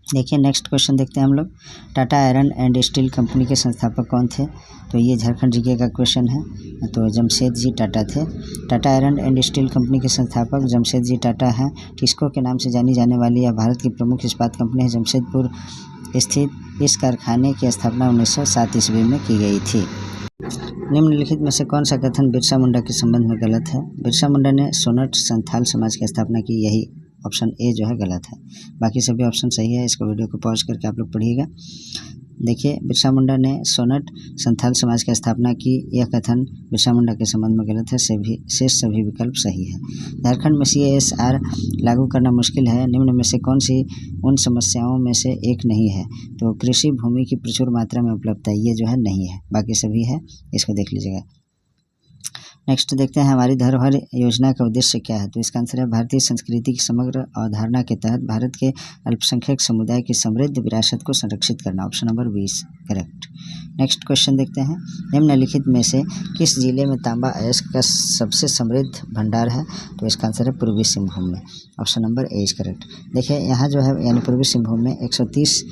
देखिए, नेक्स्ट क्वेश्चन देखते हैं हम लोग, Tata iron and steel company के संस्थापक कौन थे। तो ये झारखंड जीके का क्वेश्चन है। तो जमशेद जी टाटा थे। Tata iron and steel company के संस्थापक जमशेद जी टाटा हैं। टिस्को के नाम से जानी जाने वाली यह भारत की प्रमुख इस्पात कंपनी है। जमशेदपुर स्थित इस कारखाने की स्थापना 1907 ईस्वी में की गई थी। निम्नलिखित में से कौन सा कथन बिरसा मुंडा के संबंध में गलत है। बिरसा मुंडा ने सोनट संथाल समाज की स्थापना की, यही ऑप्शन ए जो है गलत है। बाकी सभी ऑप्शन सही है। इसको वीडियो को पॉज करके आप लोग पढ़िएगा। देखिए, बिरसा मुंडा ने सोनट संथाल समाज की स्थापना की, यह कथन बिरसा मुंडा के संबंध में गलत है। शेष सभी विकल्प सही है। झारखंड में CSR लागू करना मुश्किल है, निम्न में से कौन सी उन समस्याओं में से एक नहीं है। तो कृषि भूमि की प्रचुर मात्रा में उपलब्धता, ये जो है नहीं है। बाकी सभी है, इसको देख लीजिएगा। नेक्स्ट देखते हैं, हमारी धरोहर योजना का उद्देश्य क्या है। तो इसका आंसर है भारतीय संस्कृति की समग्र अवधारणा के तहत भारत के अल्पसंख्यक समुदाय की समृद्ध विरासत को संरक्षित करना। Option number 20 correct. Next question देखते हैं, निम्नलिखित में से किस जिले में तांबा अयस्क का सबसे समृद्ध भंडार है। तो इसका आंसर है पूर्वी सिंहभूम में। Option number A is correct. देखिए, यहाँ जो है यानी पूर्वी सिंहभूम में 130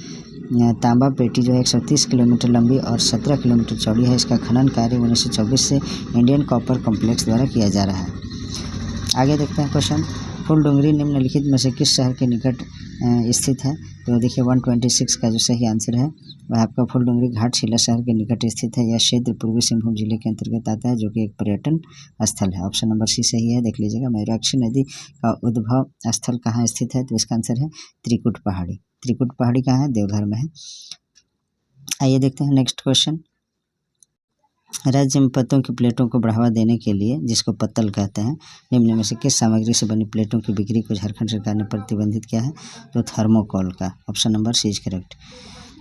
तांबा पेटी जो है 130 किलोमीटर लंबी और 17 किलोमीटर चौड़ी है। इसका खनन कार्य 1924 से इंडियन कॉपर कॉम्प्लेक्स द्वारा किया जा रहा है। आगे देखते हैं क्वेश्चन, फुलडुंगरी निम्नलिखित में से किस शहर के निकट स्थित है? तो देखिए 126 का जो सही आंसर है वह आपका फुलडुंगरी घाटशिला शहर के निकट स्थित है। यह क्षेत्र पूर्वी सिंहभूम जिले के अंतर्गत आता है, जो कि एक पर्यटन स्थल है। ऑप्शन नंबर सी सही है। देख लीजिएगा, मयूराक्षी नदी का उद्भव स्थल कहाँ स्थित है? तो इसका आंसर है त्रिकुट पहाड़ी। त्रिकुट पहाड़ी कहाँ है? देवघर में है। आइए देखते हैं नेक्स्ट क्वेश्चन। राज्य में पत्तों की प्लेटों को बढ़ावा देने के लिए, जिसको पत्तल कहते हैं, निम्न में से किस सामग्री से बनी प्लेटों की बिक्री को झारखंड सरकार ने प्रतिबंधित किया है? तो थर्मोकोल का। Option number C is correct.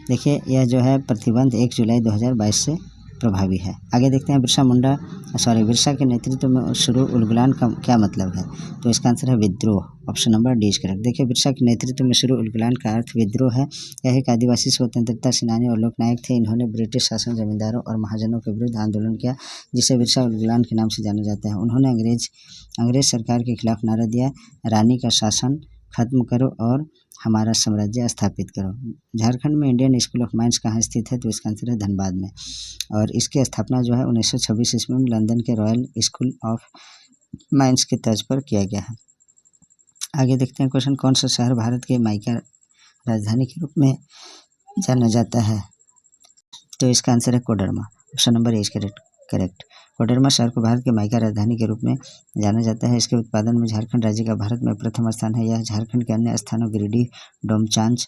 देखिए, यह जो है प्रतिबंध 1 जुलाई 2022 से प्रभावी है। आगे देखते हैं, बिरसा के नेतृत्व में शुरू उलगुलान का क्या मतलब है? तो इसका आंसर है विद्रोह। Option number D is correct. देखिए, बिरसा के नेतृत्व में शुरू उलगुलान का अर्थ विद्रोह है। यह एक आदिवासी स्वतंत्रता सेनानी और लोकनायक थे। इन्होंने ब्रिटिश शासन, जमींदारों और महाजनों के विरुद्ध आंदोलन किया, जिसे बिरसा उलगुलान के नाम से जाना जाता है। उन्होंने अंग्रेज सरकार के खिलाफ नारा दिया, रानी का शासन खत्म करो और हमारा साम्राज्य स्थापित करो। झारखंड में इंडियन स्कूल ऑफ माइंस कहाँ स्थित है? तो इसका आंसर है धनबाद में। और इसकी स्थापना जो है 1926 ईस्वी में लंदन के रॉयल स्कूल ऑफ माइंस की तर्ज पर किया गया है। आगे देखते हैं क्वेश्चन, कौन सा शहर भारत के माइका राजधानी के रूप में जाना जाता है? तो इसका आंसर है Koderma. Option number A is correct. Koderma शहर को भारत के माइका राजधानी के रूप में जाना जाता है। इसके उत्पादन में झारखंड राज्य का भारत में प्रथम स्थान है। यह झारखंड के अन्य स्थानों गिरिडीह, डोमचांच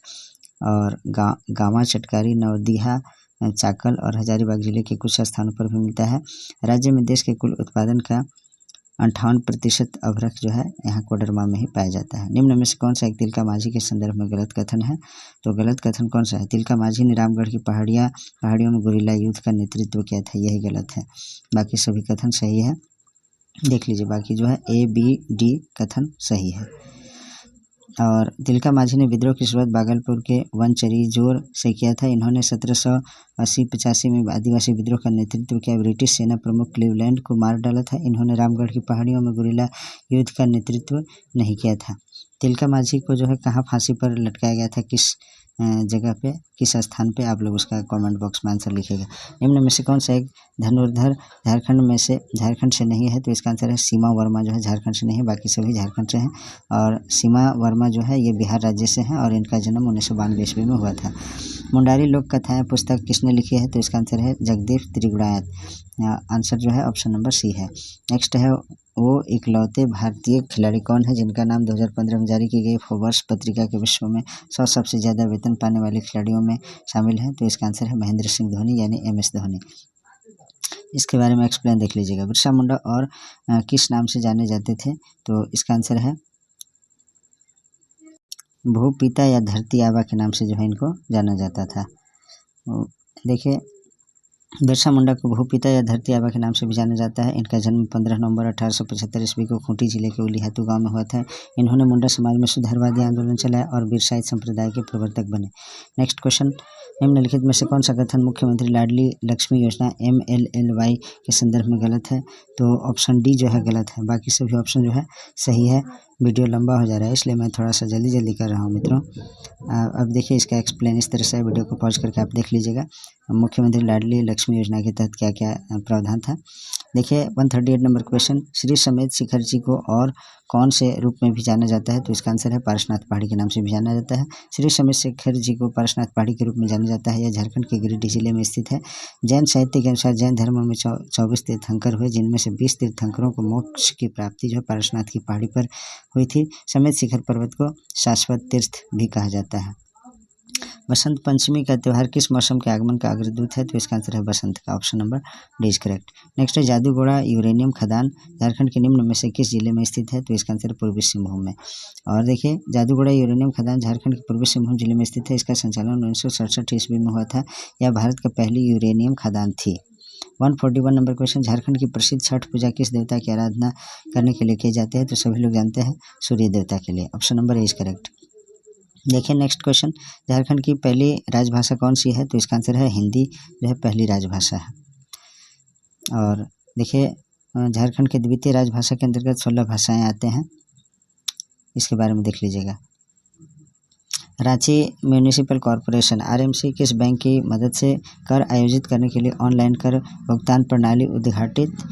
और गांवा, चटकारी, नवदीहा, चाकल और हजारीबाग जिले के कुछ स्थानों पर भी मिलता है। राज्य में देश के कुल उत्पादन का 58% अभ्रक जो है यहाँ कोडरमा में ही पाया जाता है। निम्न में से कौन सा एक तिलका माझी के संदर्भ में गलत कथन है? तो गलत कथन कौन सा है? तिलका माझी ने रामगढ़ की पहाड़ियों में गुरिल्ला युद्ध का नेतृत्व किया था, यही गलत है। बाकी सभी कथन सही है। देख लीजिए, बाकी जो है A, B, D कथन सही है। और तिलका माझी ने विद्रोह की शुरुआत भागलपुर के वनचरीजोर से किया था। इन्होंने 1780-85 में आदिवासी विद्रोह का नेतृत्व किया। ब्रिटिश सेना प्रमुख क्लीवलैंड को मार डाला था। इन्होंने रामगढ़ की पहाड़ियों में गुरिल्ला युद्ध का नेतृत्व नहीं किया था। तिलका माझी को जो है कहाँ फांसी पर लटकाया गया था, किस जगह पे, किस स्थान पे? आप लोग उसका कमेंट बॉक्स में आंसर लिखिएगा। निम्न में से कौन सा एक धनुर्धर झारखंड से नहीं है? तो इसका आंसर है सीमा वर्मा जो है झारखंड से नहीं है, बाकी सभी झारखंड से हैं। और सीमा वर्मा जो है ये बिहार राज्य से हैं और इनका जन्म 1992 ईस्वी में हुआ था। मुंडारी लोक कथाएं पुस्तक किसने लिखी है? तो इसका आंसर है जगदीप त्रिगुणायत। आंसर जो है ऑप्शन नंबर सी है। नेक्स्ट है, वो इकलौते भारतीय खिलाड़ी कौन है जिनका नाम 2015 में जारी की गई फोर्ब्स पत्रिका के विश्व में 100 सबसे ज़्यादा वेतन पाने वाले खिलाड़ियों में शामिल है? तो इसका आंसर है महेंद्र सिंह धोनी यानी MS धोनी। इसके बारे में एक्सप्लेन देख लीजिएगा। बिरसा मुंडा और किस नाम से जाने जाते थे? तो इसका आंसर है भूपिता या धरती आबा के नाम से जो है इनको जाना जाता था। देखिए, बिरसा मुंडा को भूपिता या धरती आबा के नाम से भी जाना जाता है। इनका जन्म 15 नवंबर 1875 ईस्वी को खूंटी जिले के उलीहातू गांव में हुआ था। इन्होंने मुंडा समाज में सुधारवादी आंदोलन चलाया और बिरसाइत संप्रदाय के प्रवर्तक बने। नेक्स्ट क्वेश्चन, निम्नलिखित में से कौन सा कथन मुख्यमंत्री लाडली लक्ष्मी योजना MLLY के संदर्भ में गलत है? तो ऑप्शन डी जो है गलत है, बाकी सभी ऑप्शन जो है सही है। वीडियो लंबा हो जा रहा है इसलिए मैं थोड़ा सा जल्दी कर रहा हूँ मित्रों। अब देखिए इसका एक्सप्लेन इस तरह से, वीडियो को पॉज करके आप देख लीजिएगा। मुख्यमंत्री लाडली लक्ष्मी योजना के तहत क्या क्या प्रावधान था। देखिए 138 नंबर क्वेश्चन, श्री समेत शिखर जी को और कौन से रूप में भी जाना जाता है? तो इसका आंसर है पारसनाथ पहाड़ी के नाम से भी जाना जाता है। श्री समेत शिखर जी को पारसनाथ पहाड़ी के रूप में जाना जाता है। यह झारखंड के गिरिडीह जिले में स्थित है। जैन साहित्य के अनुसार जैन धर्म में 24 तीर्थंकर हुए, जिनमें से 20 तीर्थंकरों को मोक्ष की प्राप्ति जो है पारसनाथ की पहाड़ी पर हुई थी। समेत शिखर पर्वत को शाश्वत तीर्थ भी कहा जाता है। बसंत पंचमी का त्यौहार किस मौसम के आगमन का अग्रदूत है? तो इसका आंसर है बसंत का। Option number D is correct. Next है, जादूगोड़ा यूरेनियम खदान झारखंड के निम्न में से किस जिले में स्थित है? तो इसका आंसर पूर्वी सिंहभूम में। और देखिए, जादूगोड़ा यूरेनियम खदान झारखंड के पूर्वी सिंहभूम जिले में स्थित है। इसका संचालन 1967 ईस्वी में हुआ था। यह भारत का पहली यूरेनियम खदान थी। 141 नंबर क्वेश्चन, झारखंड की प्रसिद्ध छठ पूजा किस देवता की आराधना करने के लिए किए जाते हैं? तो सभी लोग जानते हैं, सूर्य देवता के लिए। Option number A is correct. देखिए नेक्स्ट क्वेश्चन, झारखंड की पहली राजभाषा कौन सी है? तो इसका आंसर है हिंदी जो है पहली राजभाषा है। और देखिए, झारखंड के द्वितीय राजभाषा के अंतर्गत 16 भाषाएं आते हैं। इसके बारे में देख लीजिएगा। रांची म्यूनिसिपल कॉरपोरेशन RMC किस बैंक की मदद से कर आयोजित करने के लिए ऑनलाइन कर भुगतान प्रणाली उद्घाटित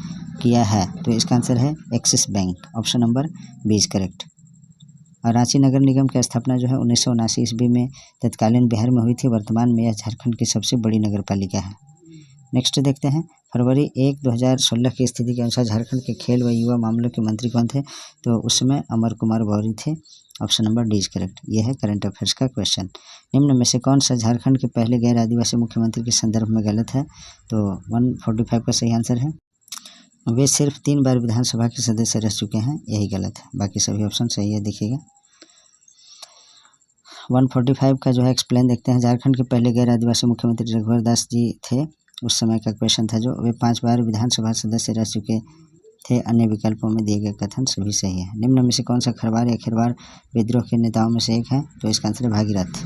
किया है? तो इसका आंसर है Axis bank. Option number B is correct. और रांची नगर निगम की स्थापना जो है 1979 ईस्वी में तत्कालीन बिहार में हुई थी। वर्तमान में यह झारखंड की सबसे बड़ी नगर पालिका है। नेक्स्ट देखते हैं, फरवरी 1, 2016 की स्थिति के अनुसार झारखंड के खेल व युवा मामलों के मंत्री कौन थे? तो उस समय अमर कुमार गौरी थे। Option number D is correct. यह है करंट अफेयर्स का क्वेश्चन। निम्न में से कौन सा झारखंड के पहले गैर आदिवासी मुख्यमंत्री के संदर्भ में गलत है? तो 145 का सही आंसर है, वे सिर्फ 3 बार विधानसभा के सदस्य रह चुके हैं, यही गलत है। बाकी सभी ऑप्शन सही है, देखिएगा। 145 का जो है एक्सप्लेन देखते हैं। झारखंड के पहले गैर आदिवासी मुख्यमंत्री रघुवर दास जी थे। उस समय का क्वेश्चन था जो, वे 5 बार विधानसभा सदस्य रह चुके थे। अन्य विकल्पों में दिए गए कथन सभी सही है। निम्न में से कौन सा खरवार या खेरवार विद्रोह के नेताओं में से एक है? तो इसका आंसर है भागीरथ।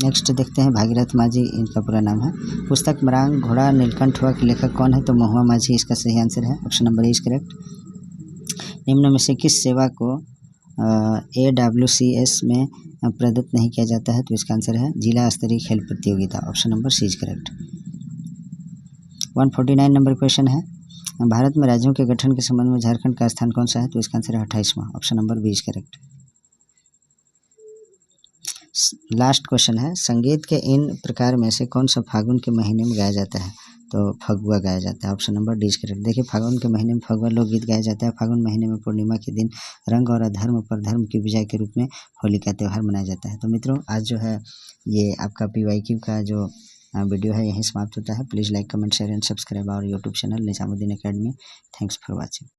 नेक्स्ट देखते हैं, भागीरथ माझी इनका पूरा नाम है। पुस्तक मरांग घोड़ा नीलकंठ हुआ के लेखक कौन है? तो महुआ माझी इसका सही आंसर है। Option number A is correct. निम्न में से किस सेवा को AWCS में प्रदत्त नहीं किया जाता है? तो इसका आंसर है जिला स्तरीय खेल प्रतियोगिता। Option number C is correct. 149 number question है, भारत में राज्यों के गठन के संबंध में झारखंड का स्थान कौन सा है? तो इसका आंसर है 28वां। Option number B is correct. Last question है, संगीत के इन प्रकार में से कौन सा फागुन के महीने में गाया जाता है? तो फगुआ गाया जाता है। Option number D is correct. देखिए, फागुन के महीने में फगुआ लोकगीत गाया जाता है। फागुन महीने में पूर्णिमा के दिन रंग और अधर्म पर धर्म की विजय के रूप में होली का त्यौहार मनाया जाता है। तो मित्रों, आज जो है ये आपका PYQ का जो वीडियो है यहीं समाप्त होता है। Please like, comment, share and subscribe our YouTube channel Nizamuddin Academy. Thanks for watching.